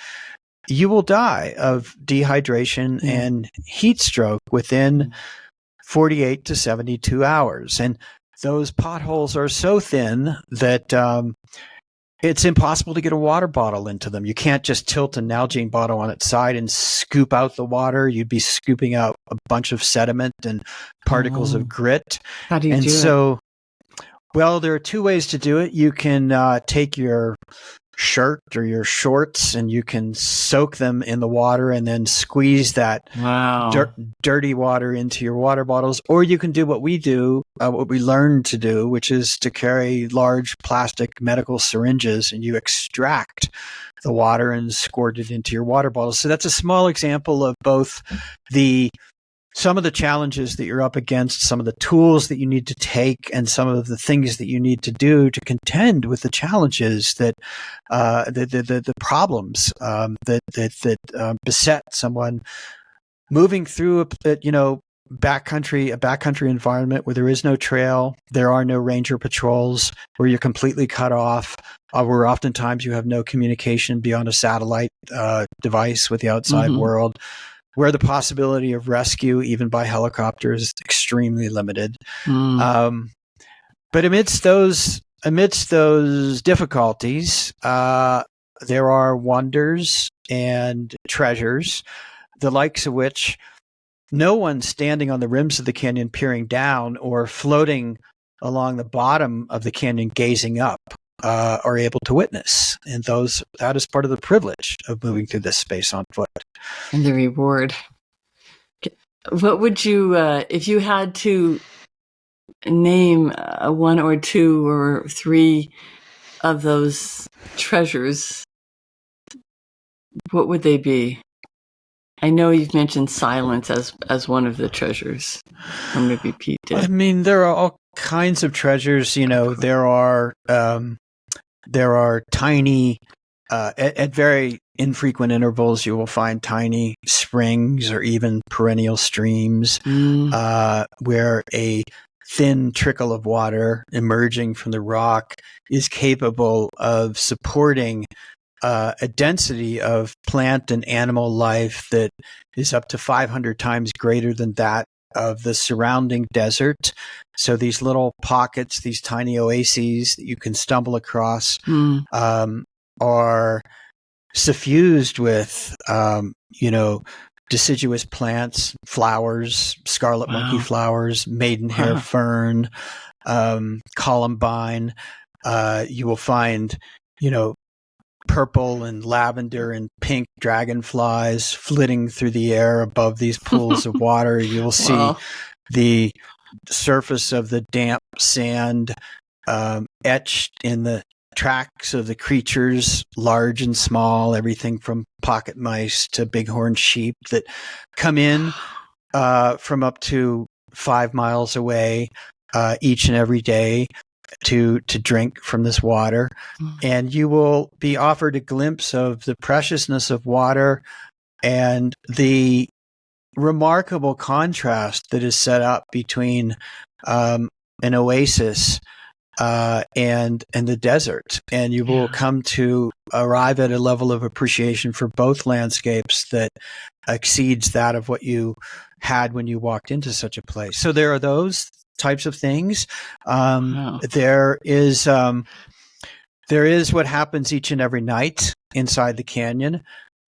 you will die of dehydration and heat stroke within 48 to 72 hours. And those potholes are so thin that it's impossible to get a water bottle into them. You can't just tilt an Nalgene bottle on its side and scoop out the water. You'd be scooping out a bunch of sediment and particles of grit. How do you do it? Well, there are two ways to do it. You can take your shirt or your shorts and you can soak them in the water and then squeeze that dirty water into your water bottles. Or you can do what we do, what we learned to do, which is to carry large plastic medical syringes and you extract the water and squirt it into your water bottles. So that's a small example of both some of the challenges that you're up against, some of the tools that you need to take, and some of the things that you need to do to contend with the challenges that the problems that beset someone moving through a backcountry environment where there is no trail, there are no ranger patrols, where you're completely cut off, where oftentimes you have no communication beyond a satellite device with the outside world, where the possibility of rescue, even by helicopter, is extremely limited. But amidst those difficulties, there are wonders and treasures, the likes of which no one standing on the rims of the canyon peering down or floating along the bottom of the canyon gazing up are able to witness. And that is part of the privilege of moving through this space on foot. And the reward. What would you, if you had to name one or two or three of those treasures, what would they be? I know you've mentioned silence as one of the treasures, or maybe Pete did. I mean, there are all kinds of treasures. There are tiny, at very infrequent intervals, you will find tiny springs or even perennial streams where a thin trickle of water emerging from the rock is capable of supporting a density of plant and animal life that is up to 500 times greater than that of the surrounding desert. So these little pockets, these tiny oases that you can stumble across are suffused with, deciduous plants, flowers, scarlet monkey flowers, maidenhair fern, columbine. You will find, purple and lavender and pink dragonflies flitting through the air above these pools of water. You will see the surface of the damp sand etched in the tracks of the creatures, large and small, everything from pocket mice to bighorn sheep that come in from up to 5 miles away each and every day to drink from this water. And you will be offered a glimpse of the preciousness of water and the remarkable contrast that is set up between an oasis and the desert. And you will come to arrive at a level of appreciation for both landscapes that exceeds that of what you had when you walked into such a place. So there are those types of things. There is what happens each and every night inside the canyon.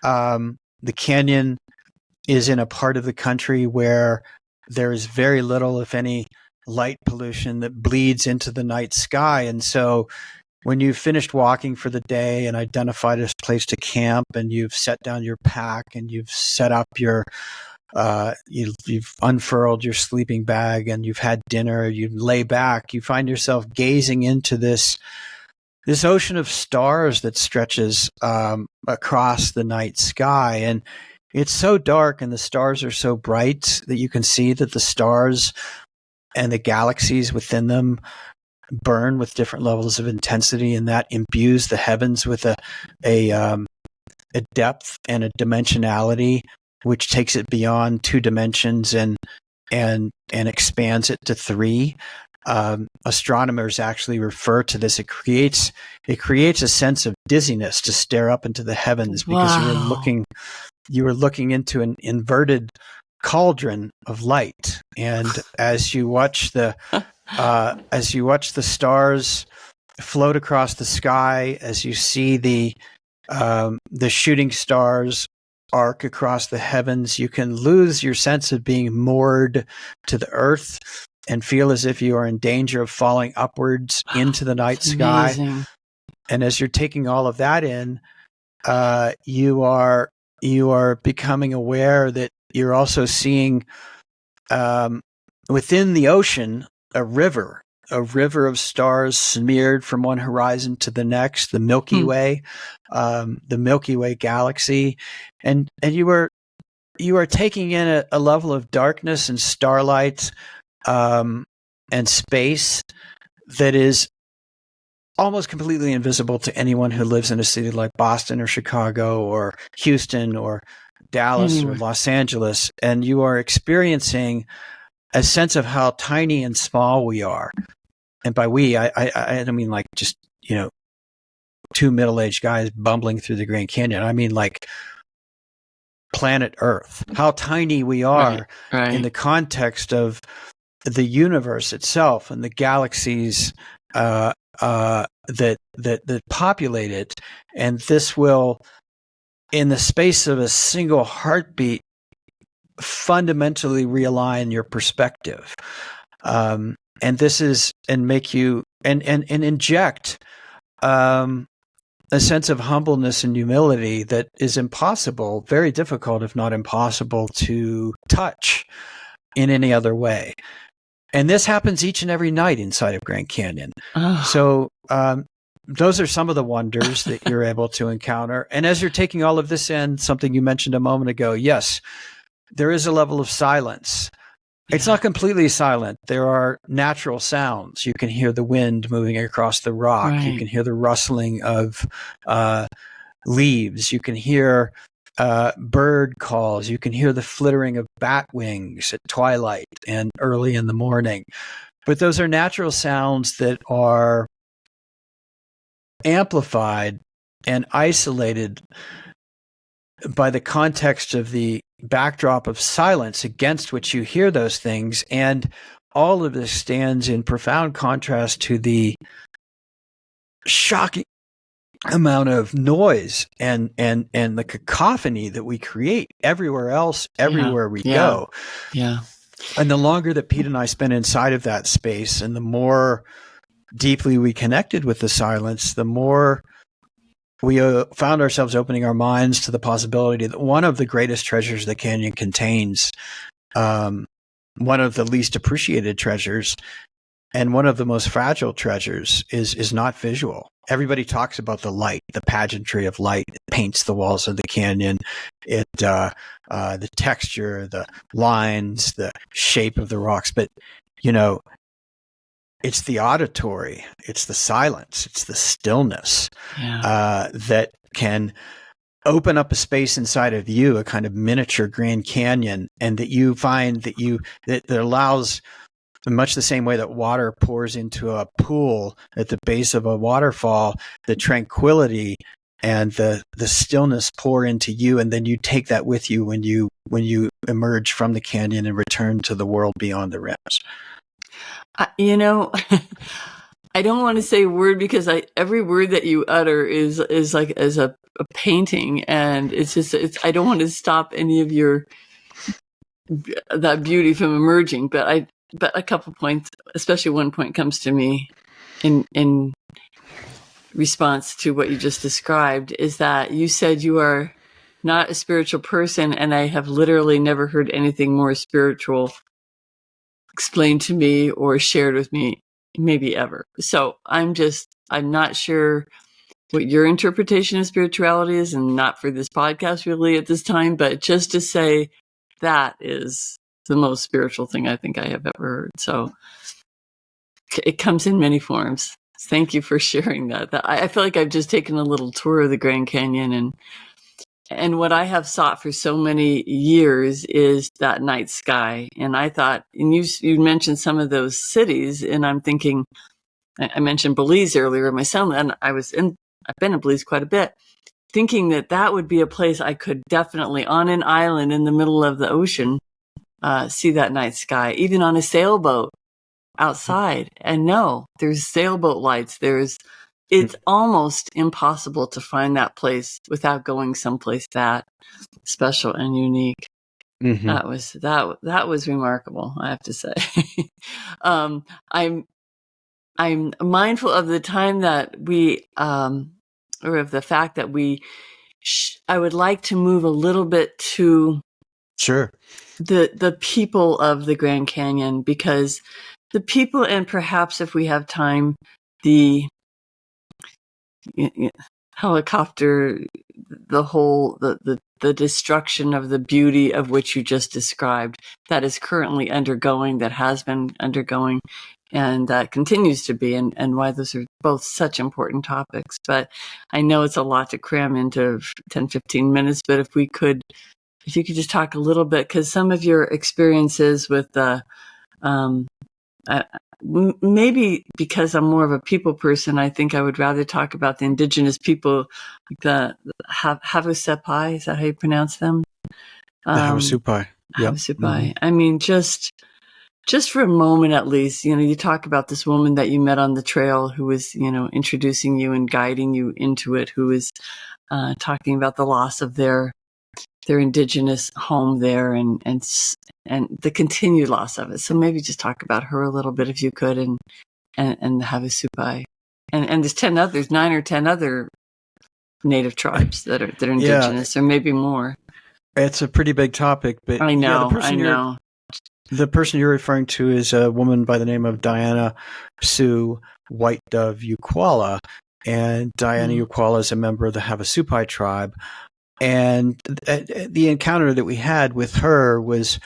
The canyon is in a part of the country where there is very little, if any, light pollution that bleeds into the night sky. And so when you've finished walking for the day and identified a place to camp and you've set down your pack and you've set up your you've unfurled your sleeping bag and you've had dinner, you lay back, you find yourself gazing into this ocean of stars that stretches across the night sky. And it's so dark and the stars are so bright that you can see that the stars and the galaxies within them burn with different levels of intensity, and that imbues the heavens with a depth and a dimensionality which takes it beyond 2 dimensions and and expands it to 3. Astronomers actually refer to this. It creates a sense of dizziness to stare up into the heavens because you were looking into an inverted cauldron of light. And as you watch the stars float across the sky, as you see the shooting stars arc across the heavens, you can lose your sense of being moored to the earth and feel as if you are in danger of falling upwards into the night sky. Amazing. And as you're taking all of that in, you are becoming aware that you're also seeing within the ocean a river of stars smeared from one horizon to the next, the Milky Way, the Milky Way galaxy, and you are taking in a level of darkness and starlight and space that is almost completely invisible to anyone who lives in a city like Boston or Chicago or Houston or Dallas or Los Angeles. And you are experiencing a sense of how tiny and small we are. And by we, I don't mean like just, 2 middle-aged guys bumbling through the Grand Canyon. I mean like planet Earth, how tiny we are in the context of the universe itself and the galaxies that populate it. And this will, in the space of a single heartbeat, fundamentally realign your perspective. And this is, and make you, and inject a sense of humbleness and humility that is impossible, very difficult, if not impossible, to touch in any other way. And this happens each and every night inside of Grand Canyon. Oh. So those are some of the wonders that you're able to encounter. And as you're taking all of this in, something you mentioned a moment ago, yes, there is a level of silence. Yeah. It's not completely silent. There are natural sounds. You can hear the wind moving across the rock. Right. You can hear the rustling of leaves. You can hear bird calls. You can hear the flittering of bat wings at twilight and early in the morning. But those are natural sounds that are amplified and isolated by the context of the backdrop of silence against which you hear those things. And all of this stands in profound contrast to the shocking amount of noise and the cacophony that we create everywhere else, everywhere we go. Yeah. And the longer that Pete and I spent inside of that space, and the more deeply we connected with the silence, the more we found ourselves opening our minds to the possibility that one of the greatest treasures the canyon contains, one of the least appreciated treasures, and one of the most fragile treasures is not visual. Everybody talks about the light, the pageantry of light. It paints the walls of the canyon. It, the texture, the lines, the shape of the rocks. But, it's the auditory, it's the silence, it's the stillness that can open up a space inside of you, a kind of miniature Grand Canyon, and that you find that allows, in much the same way that water pours into a pool at the base of a waterfall, the tranquility and the stillness pour into you, and then you take that with you when you emerge from the canyon and return to the world beyond the rims. I don't want to say a word because every word that you utter is like as a painting, and I don't want to stop any of that beauty from emerging. But a couple points, especially one point, comes to me in response to what you just described, is that you said you are not a spiritual person, and I have literally never heard anything more spiritual explained to me or shared with me, maybe ever. So I'm not sure what your interpretation of spirituality is, and not for this podcast really at this time, but just to say that is the most spiritual thing I think I have ever heard. So it comes in many forms. Thank you for sharing that. I feel like I've just taken a little tour of the Grand Canyon, and And what I have sought for so many years is that night sky. And I thought, and you mentioned some of those cities, and I'm thinking, I mentioned Belize earlier, my son, and I've been in Belize quite a bit, thinking that would be a place I could definitely, on an island in the middle of the ocean, see that night sky, even on a sailboat outside. And no, there's sailboat lights. It's almost impossible to find that place without going someplace that special and unique. Mm-hmm. That was remarkable, I have to say. um, I'm mindful of the time that we, or of the fact that I would like to move a little bit to Sure. the people of the Grand Canyon, because the people, and perhaps if we have time, the helicopter, the destruction of the beauty of which you just described, that is currently undergoing, that has been undergoing, and that continues to be, and why those are both such important topics. But I know it's a lot to cram into 10, 15 minutes, but if you could just talk a little bit, because some of your experiences with the maybe because I'm more of a people person, I think I would rather talk about the indigenous people, like the Havasupai. Is that how you pronounce them? The Havasupai. Yep. Havasupai. Mm-hmm. I mean, just for a moment at least, you talk about this woman that you met on the trail who was, introducing you and guiding you into it, who was talking about the loss of their indigenous home there, and the continued loss of it. So maybe just talk about her a little bit if you could, and the Havasupai. And there's 9 or 10 other native tribes that are indigenous, or maybe more. It's a pretty big topic, but I know. The person you're referring to is a woman by the name of Diana Sue White Dove Ukwala, and Diana Ukwala is a member of the Havasupai tribe. And the encounter that we had with her was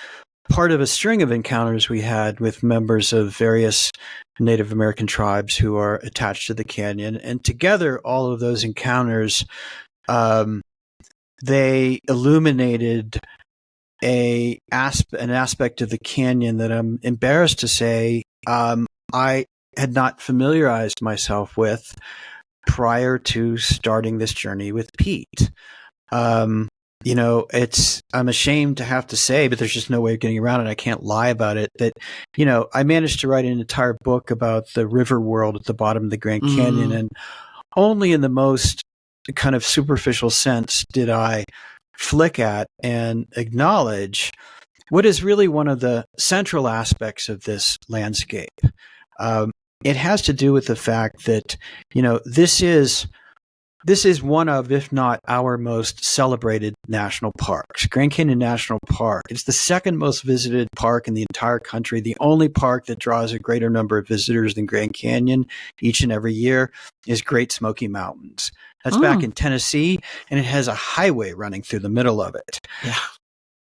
part of a string of encounters we had with members of various Native American tribes who are attached to the canyon. And together, all of those encounters, they illuminated an aspect of the canyon that I'm embarrassed to say I had not familiarized myself with prior to starting this journey with Pete. I'm ashamed to have to say, but there's just no way of getting around it. I can't lie about it. That, I managed to write an entire book about the river world at the bottom of the Grand Canyon, and only in the most kind of superficial sense did I flick at and acknowledge what is really one of the central aspects of this landscape. It has to do with the fact that, this is one of, if not our most celebrated national parks. Grand Canyon National Park. It's the second most visited park in the entire country, the only park that draws a greater number of visitors than Grand Canyon each and every year is Great Smoky Mountains. That's back in Tennessee, and it has a highway running through the middle of it. Yeah.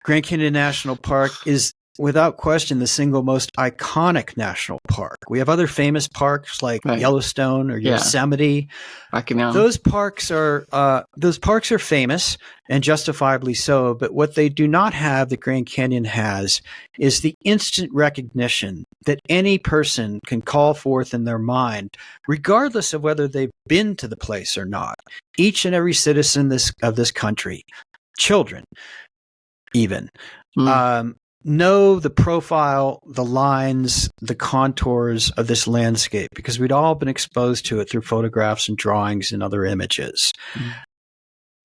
Grand Canyon National Park is, without question, the single most iconic national park. We have other famous parks like Yellowstone or Yosemite. Rocky Mountain. Those parks are famous, and justifiably so. But what they do not have, that Grand Canyon has, is the instant recognition that any person can call forth in their mind, regardless of whether they've been to the place or not. Each and every citizen of this country, children, even. Know the profile, the lines, the contours of this landscape, because we'd all been exposed to it through photographs and drawings and other images.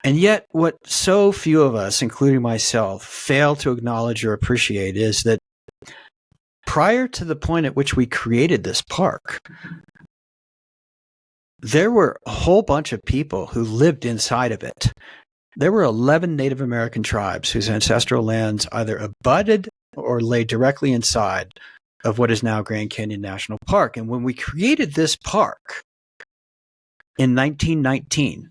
And yet, what so few of us, including myself, fail to acknowledge or appreciate is that prior to the point at which we created this park, there were a whole bunch of people who lived inside of it. There were 11 Native American tribes whose ancestral lands either abutted or lay directly inside of what is now Grand Canyon National Park. And when we created this park in 1919,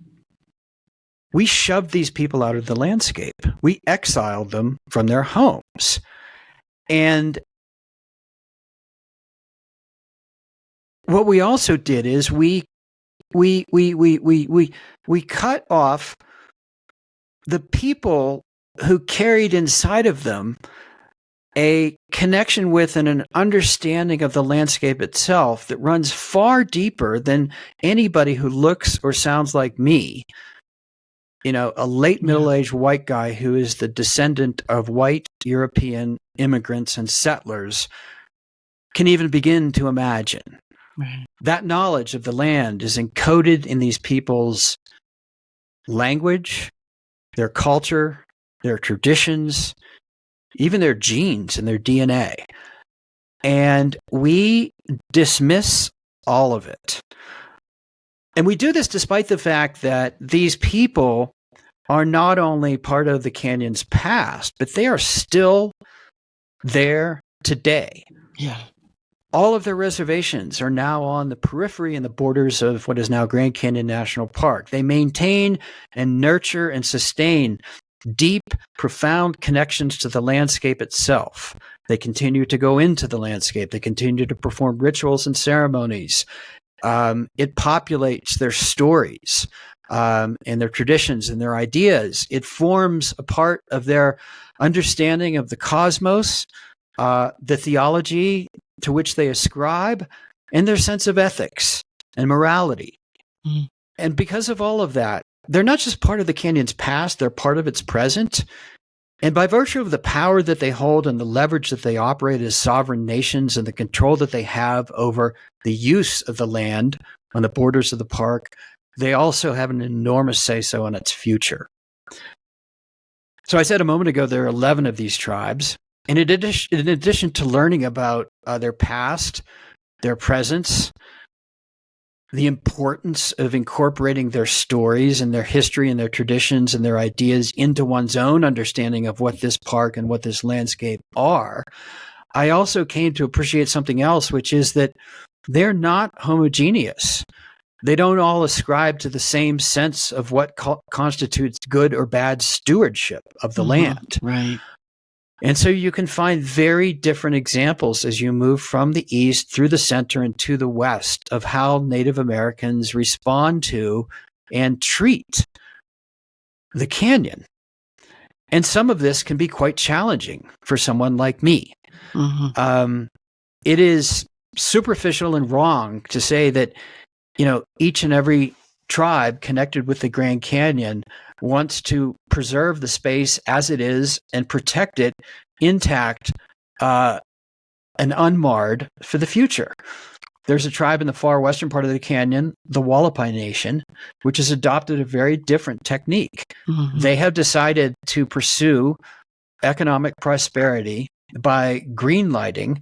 we shoved these people out of the landscape. We exiled them from their homes. And what we also did is we cut off the people who carried inside of them a connection with and an understanding of the landscape itself that runs far deeper than anybody who looks or sounds like me. You know, a late middle-aged white guy who is the descendant of white European immigrants and settlers can even begin to imagine. Right. That knowledge of the land is encoded in these people's language, their culture, their traditions, even their genes and their DNA. And we dismiss all of it. And we do this despite the fact that these people are not only part of the canyon's past, but they are still there today. Yeah. All of their reservations are now on the periphery and the borders of what is now Grand Canyon National Park. They maintain and nurture and sustain deep, profound connections to the landscape itself. They continue to go into the landscape. They continue to perform rituals and ceremonies. It populates their stories and their traditions and their ideas. It forms a part of their understanding of the cosmos, the theology to which they ascribe, and their sense of ethics and morality. Mm. And because of all of that, they're not just part of the canyon's past, they're part of its present. And by virtue of the power that they hold and the leverage that they operate as sovereign nations and the control that they have over the use of the land on the borders of the park, they also have an enormous say-so on its future. So I said a moment ago, there are 11 of these tribes. And in addition to learning about their past, their presence, the importance of incorporating their stories and their history and their traditions and their ideas into one's own understanding of what this park and what this landscape are, I also came to appreciate something else, which is that they're not homogeneous. They don't all ascribe to the same sense of what constitutes good or bad stewardship of the land. Right. And so you can find very different examples as you move from the east through the center and to the west of how Native Americans respond to and treat the canyon. And some of this can be quite challenging for someone like me. Mm-hmm. It is superficial and wrong to say that, you know, each and every tribe connected with the Grand Canyon wants to preserve the space as it is and protect it intact and unmarred for the future. There's a tribe in the far western part of the canyon, the Wallapai Nation, which has adopted a very different technique. Mm-hmm. They have decided to pursue economic prosperity by greenlighting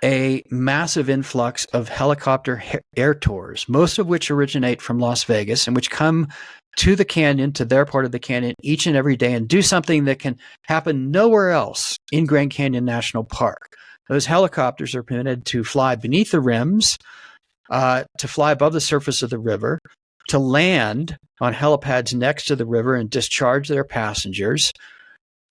a massive influx of helicopter air tours, most of which originate from Las Vegas and which come to the canyon, to their part of the canyon each and every day and do something that can happen nowhere else in Grand Canyon National Park. Those helicopters are permitted to fly beneath the rims, to fly above the surface of the river, to land on helipads next to the river and discharge their passengers.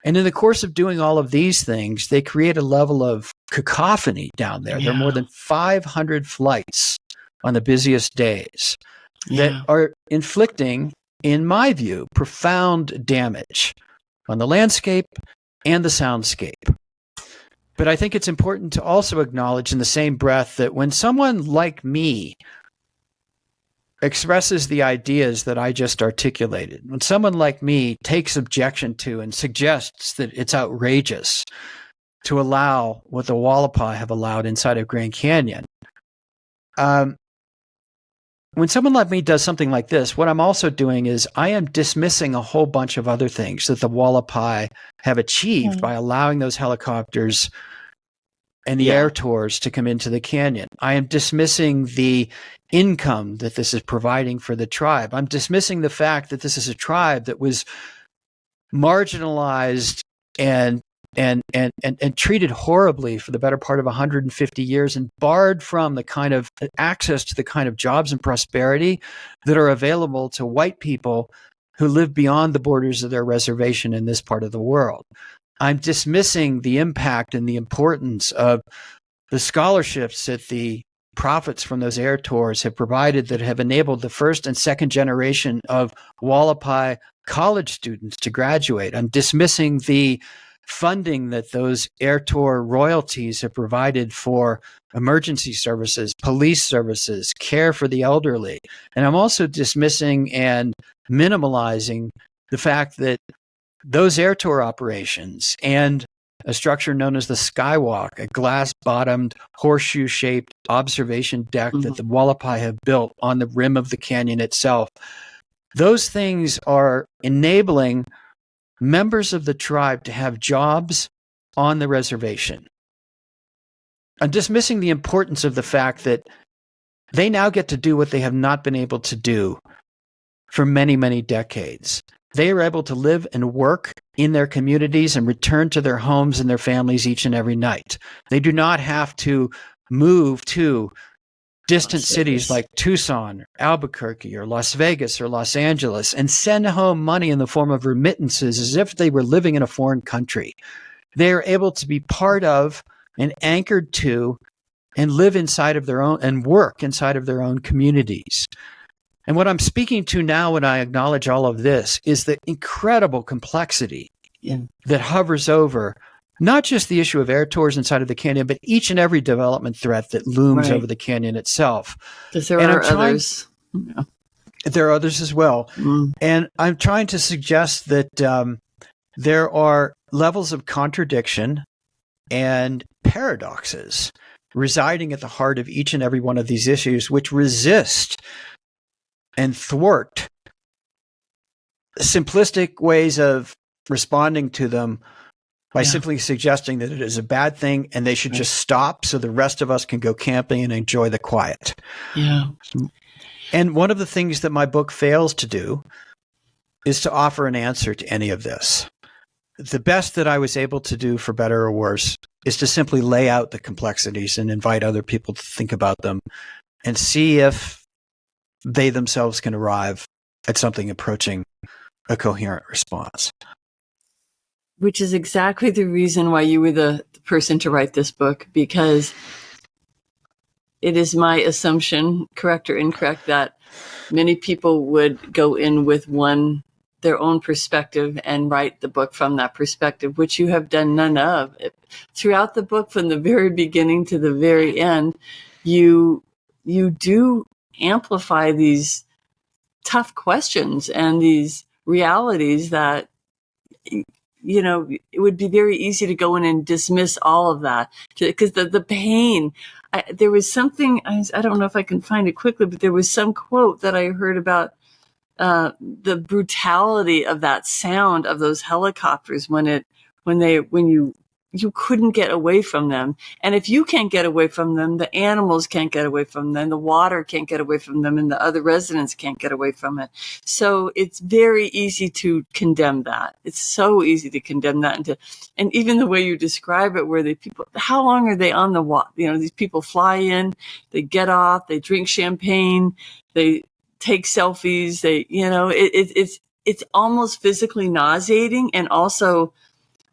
And in the course of doing all of these things, they create a level of cacophony down there. Yeah. There are more than 500 flights on the busiest days that are inflicting, in my view, profound damage on the landscape and the soundscape. But I think it's important to also acknowledge in the same breath that when someone like me expresses the ideas that I just articulated, when someone like me takes objection to and suggests that it's outrageous to allow what the Wallapai have allowed inside of Grand Canyon, when someone like me does something like this, what I'm also doing is I am dismissing a whole bunch of other things that the Wallapai have achieved by allowing those helicopters and the air tours to come into the canyon. I am dismissing the income that this is providing for the tribe. I'm dismissing the fact that this is a tribe that was marginalized and treated horribly for the better part of 150 years and barred from the kind of access to the kind of jobs and prosperity that are available to white people who live beyond the borders of their reservation in this part of the world. I'm dismissing the impact and the importance of the scholarships that the profits from those air tours have provided that have enabled the first and second generation of Wallapai college students to graduate. I'm dismissing the funding that those air tour royalties have provided for emergency services, police services, care for the elderly. And I'm also dismissing and minimalizing the fact that those air tour operations and a structure known as the Skywalk, a glass-bottomed, horseshoe-shaped observation deck that the Wallapai have built on the rim of the canyon itself, those things are enabling members of the tribe to have jobs on the reservation. I'm dismissing the importance of the fact that they now get to do what they have not been able to do for many, many decades. They are able to live and work in their communities and return to their homes and their families each and every night. They do not have to move to distant cities like Tucson, Albuquerque, or Las Vegas, or Los Angeles, and send home money in the form of remittances as if they were living in a foreign country. They are able to be part of and anchored to and live inside of their own and work inside of their own communities. And what I'm speaking to now when I acknowledge all of this is the incredible complexity that hovers over not just the issue of air tours inside of the canyon, but each and every development threat that looms over the canyon itself. Because there are others. There are others as well. And I'm trying to suggest that there are levels of contradiction and paradoxes residing at the heart of each and every one of these issues, which resist and thwart simplistic ways of responding to them by simply suggesting that it is a bad thing and they should just stop so the rest of us can go camping and enjoy the quiet. And one of the things that my book fails to do is to offer an answer to any of this. The best that I was able to do, for better or worse, is to simply lay out the complexities and invite other people to think about them and see if they themselves can arrive at something approaching a coherent response. Which is exactly the reason why you were the person to write this book, because it is my assumption, correct or incorrect, that many people would go in with their own perspective and write the book from that perspective, which you have done none of. Throughout the book, from the very beginning to the very end, you do amplify these tough questions and these realities that, you know, it would be very easy to go in and dismiss all of that, because the pain. There was something, I don't know if I can find it quickly, but there was some quote that I heard about the brutality of that sound of those helicopters when you couldn't get away from them. And if you can't get away from them, the animals can't get away from them, the water can't get away from them, and the other residents can't get away from it. So it's very easy to condemn that. It's so easy to condemn that. And even the way you describe it, where how long are they on the water? You know, these people fly in, they get off, they drink champagne, they take selfies, it's almost physically nauseating. And also,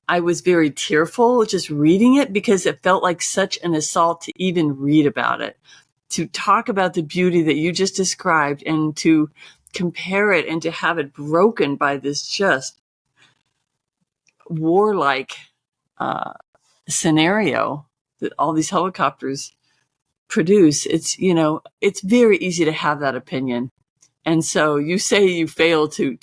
I was very tearful just reading it, because it felt like such an assault to even read about it, to talk about the beauty that you just described, and to compare it and to have it broken by this just warlike scenario that all these helicopters produce. It's very easy to have that opinion. And so you say you fail to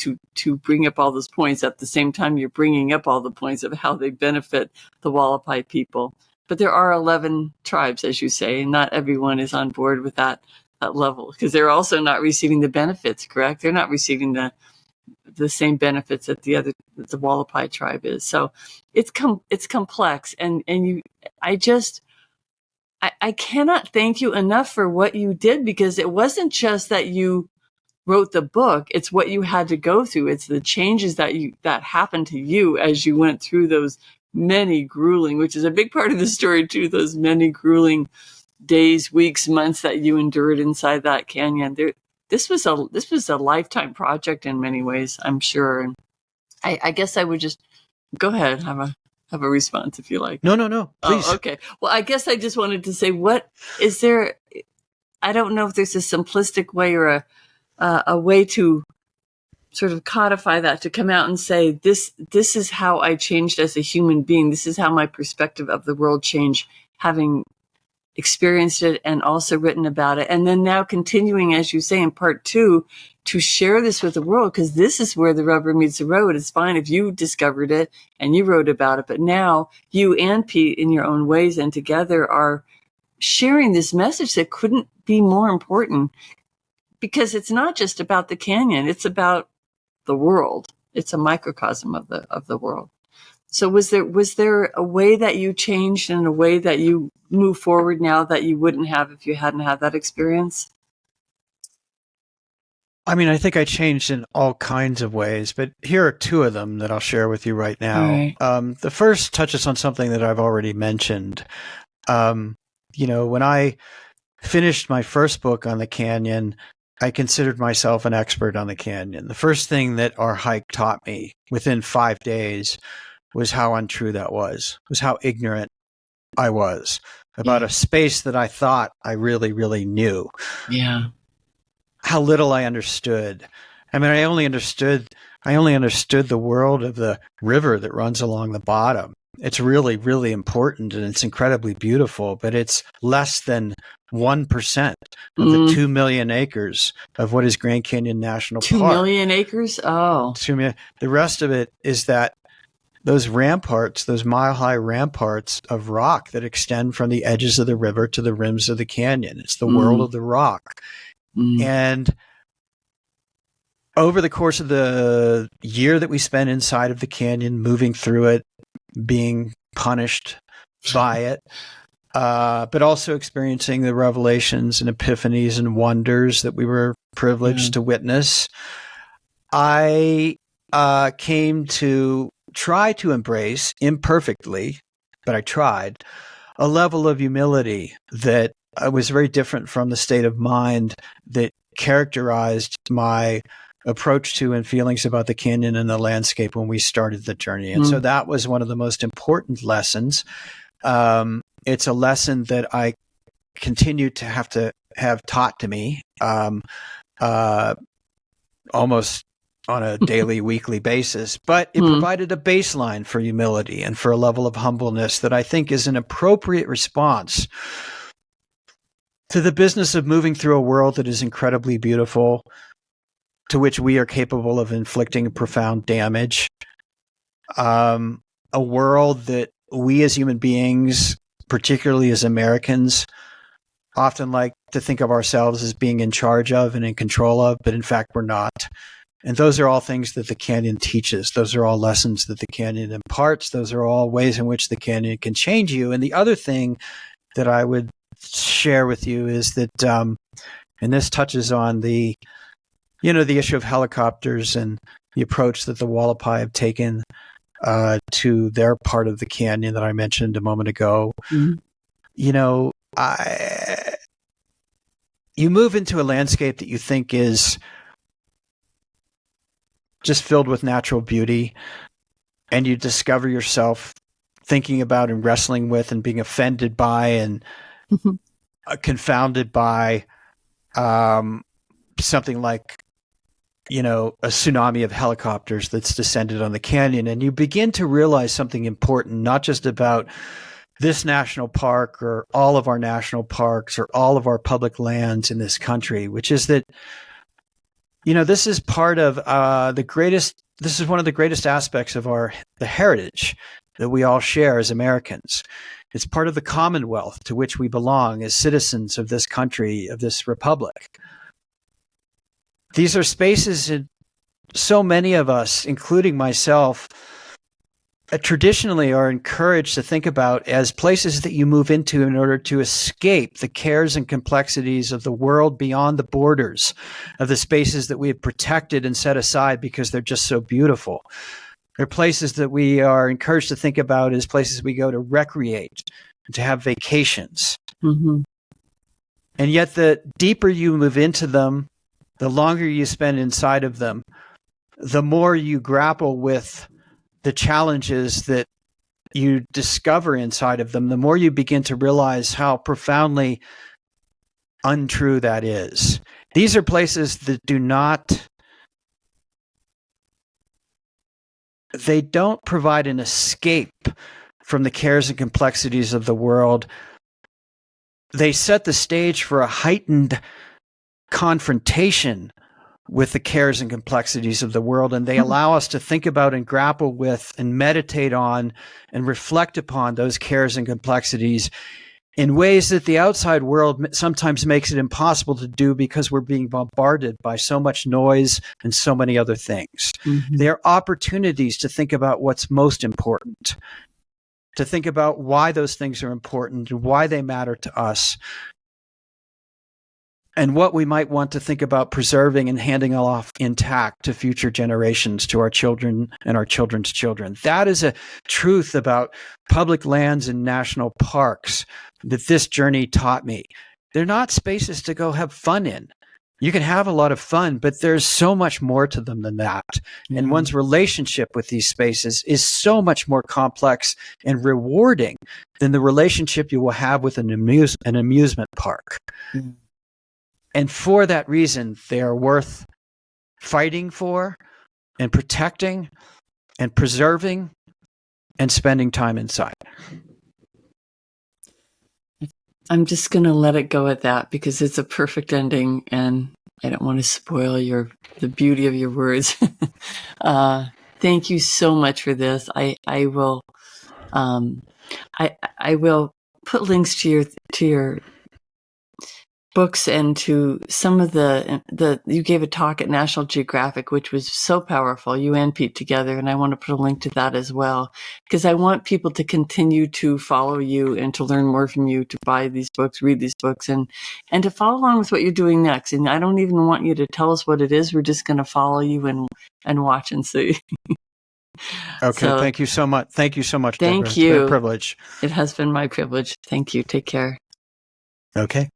bring up all those points. At the same time, you're bringing up all the points of how they benefit the Wallapai people. But there are 11 tribes, as you say, and not everyone is on board with that level, because they're also not receiving the benefits, correct? They're not receiving the same benefits that the Wallapai tribe is. So it's complex. And I cannot thank you enough for what you did, because it wasn't just that you wrote the book, it's what you had to go through. It's the changes that happened to you as you went through those many grueling, which is a big part of the story too, those many grueling days, weeks, months that you endured inside that canyon. This was a lifetime project in many ways, I'm sure. And I guess I would just go ahead, have a response if you like. No, please. Oh, okay. Well, I guess I just wanted to say, what is there? I don't know if there's a simplistic way or a way to sort of codify that, to come out and say, this is how I changed as a human being. This is how my perspective of the world changed, having experienced it and also written about it. And then now continuing, as you say, in part 2, to share this with the world, because this is where the rubber meets the road. It's fine if you discovered it and you wrote about it, but now you and Pete, in your own ways and together, are sharing this message that couldn't be more important, because it's not just about the canyon, it's about the world. It's a microcosm of the world. So was there a way that you changed and a way that you move forward now that you wouldn't have if you hadn't had that experience? I mean, I think I changed in all kinds of ways, but here are 2 of them that I'll share with you right now. Right. The first touches on something that I've already mentioned. When I finished my first book on the canyon, I considered myself an expert on the canyon. The first thing that our hike taught me within 5 days was how untrue that was how ignorant I was about a space that I thought I really, really knew. Yeah. How little I understood. I mean, I only understood the world of the river that runs along the bottom. It's really, really important and it's incredibly beautiful, but it's less than 1% of the 2 million acres of what is Grand Canyon National Park. 2 million acres? Oh. 2 million. The rest of it is that those ramparts, those mile-high ramparts of rock that extend from the edges of the river to the rims of the canyon. It's the world of the rock. And over the course of the year that we spent inside of the canyon, moving through it, being punished by it, but also experiencing the revelations and epiphanies and wonders that we were privileged to witness, I came to try to embrace, imperfectly, but I tried, a level of humility that was very different from the state of mind that characterized my approach to and feelings about the canyon and the landscape when we started the journey. And so that was one of the most important lessons. It's a lesson that I continue to have taught to me almost on a daily, weekly basis, but it provided a baseline for humility and for a level of humbleness that I think is an appropriate response to the business of moving through a world that is incredibly beautiful, to which we are capable of inflicting profound damage. A world that we as human beings, particularly as Americans, often like to think of ourselves as being in charge of and in control of, but in fact we're not. And those are all things that the canyon teaches. Those are all lessons that the canyon imparts. Those are all ways in which the canyon can change you. And the other thing that I would share with you is that, and this touches on the issue of helicopters and the approach that the Wallapai have taken to their part of the canyon that I mentioned a moment ago. You move into a landscape that you think is just filled with natural beauty, and you discover yourself thinking about and wrestling with and being offended by and confounded by something like, a tsunami of helicopters that's descended on the canyon. And you begin to realize something important, not just about this national park or all of our national parks or all of our public lands in this country, which is that, this is part of this is one of the greatest aspects of the heritage that we all share as Americans. It's part of the Commonwealth to which we belong as citizens of this country, of this republic. These are spaces that so many of us, including myself, traditionally are encouraged to think about as places that you move into in order to escape the cares and complexities of the world beyond the borders of the spaces that we have protected and set aside because they're just so beautiful. They're places that we are encouraged to think about as places we go to recreate, to have vacations. And yet the deeper you move into them, the longer you spend inside of them, the more you grapple with the challenges that you discover inside of them, the more you begin to realize how profoundly untrue that is. These are places that do not they don't provide an escape from the cares and complexities of the world. They set the stage for a heightened confrontation with the cares and complexities of the world, and they allow us to think about and grapple with and meditate on and reflect upon those cares and complexities in ways that the outside world sometimes makes it impossible to do because we're being bombarded by so much noise and so many other things. Mm-hmm. They are opportunities to think about what's most important, to think about why those things are important and why they matter to us, and what we might want to think about preserving and handing off intact to future generations, to our children and our children's children. That is a truth about public lands and national parks that this journey taught me. They're not spaces to go have fun in. You can have a lot of fun, but there's so much more to them than that. Mm-hmm. And one's relationship with these spaces is so much more complex and rewarding than the relationship you will have with an amusement park. Mm-hmm. And for that reason, they are worth fighting for and protecting and preserving and spending time inside. I'm just going to let it go at that because it's a perfect ending and I don't want to spoil the beauty of your words. Thank you so much for this. I will put links to your books and to some of you gave a talk at National Geographic, which was so powerful, you and Pete together, and I want to put a link to that as well, because I want people to continue to follow you and to learn more from you, to buy these books, read these books, and to follow along with what you're doing next. And I don't even want you to tell us what it is. We're just going to follow you and watch and see. Okay, so, thank you so much. Thank you so much, Thank Deborah. you. It's been a privilege. It has been my privilege. Thank you. Take care. Okay.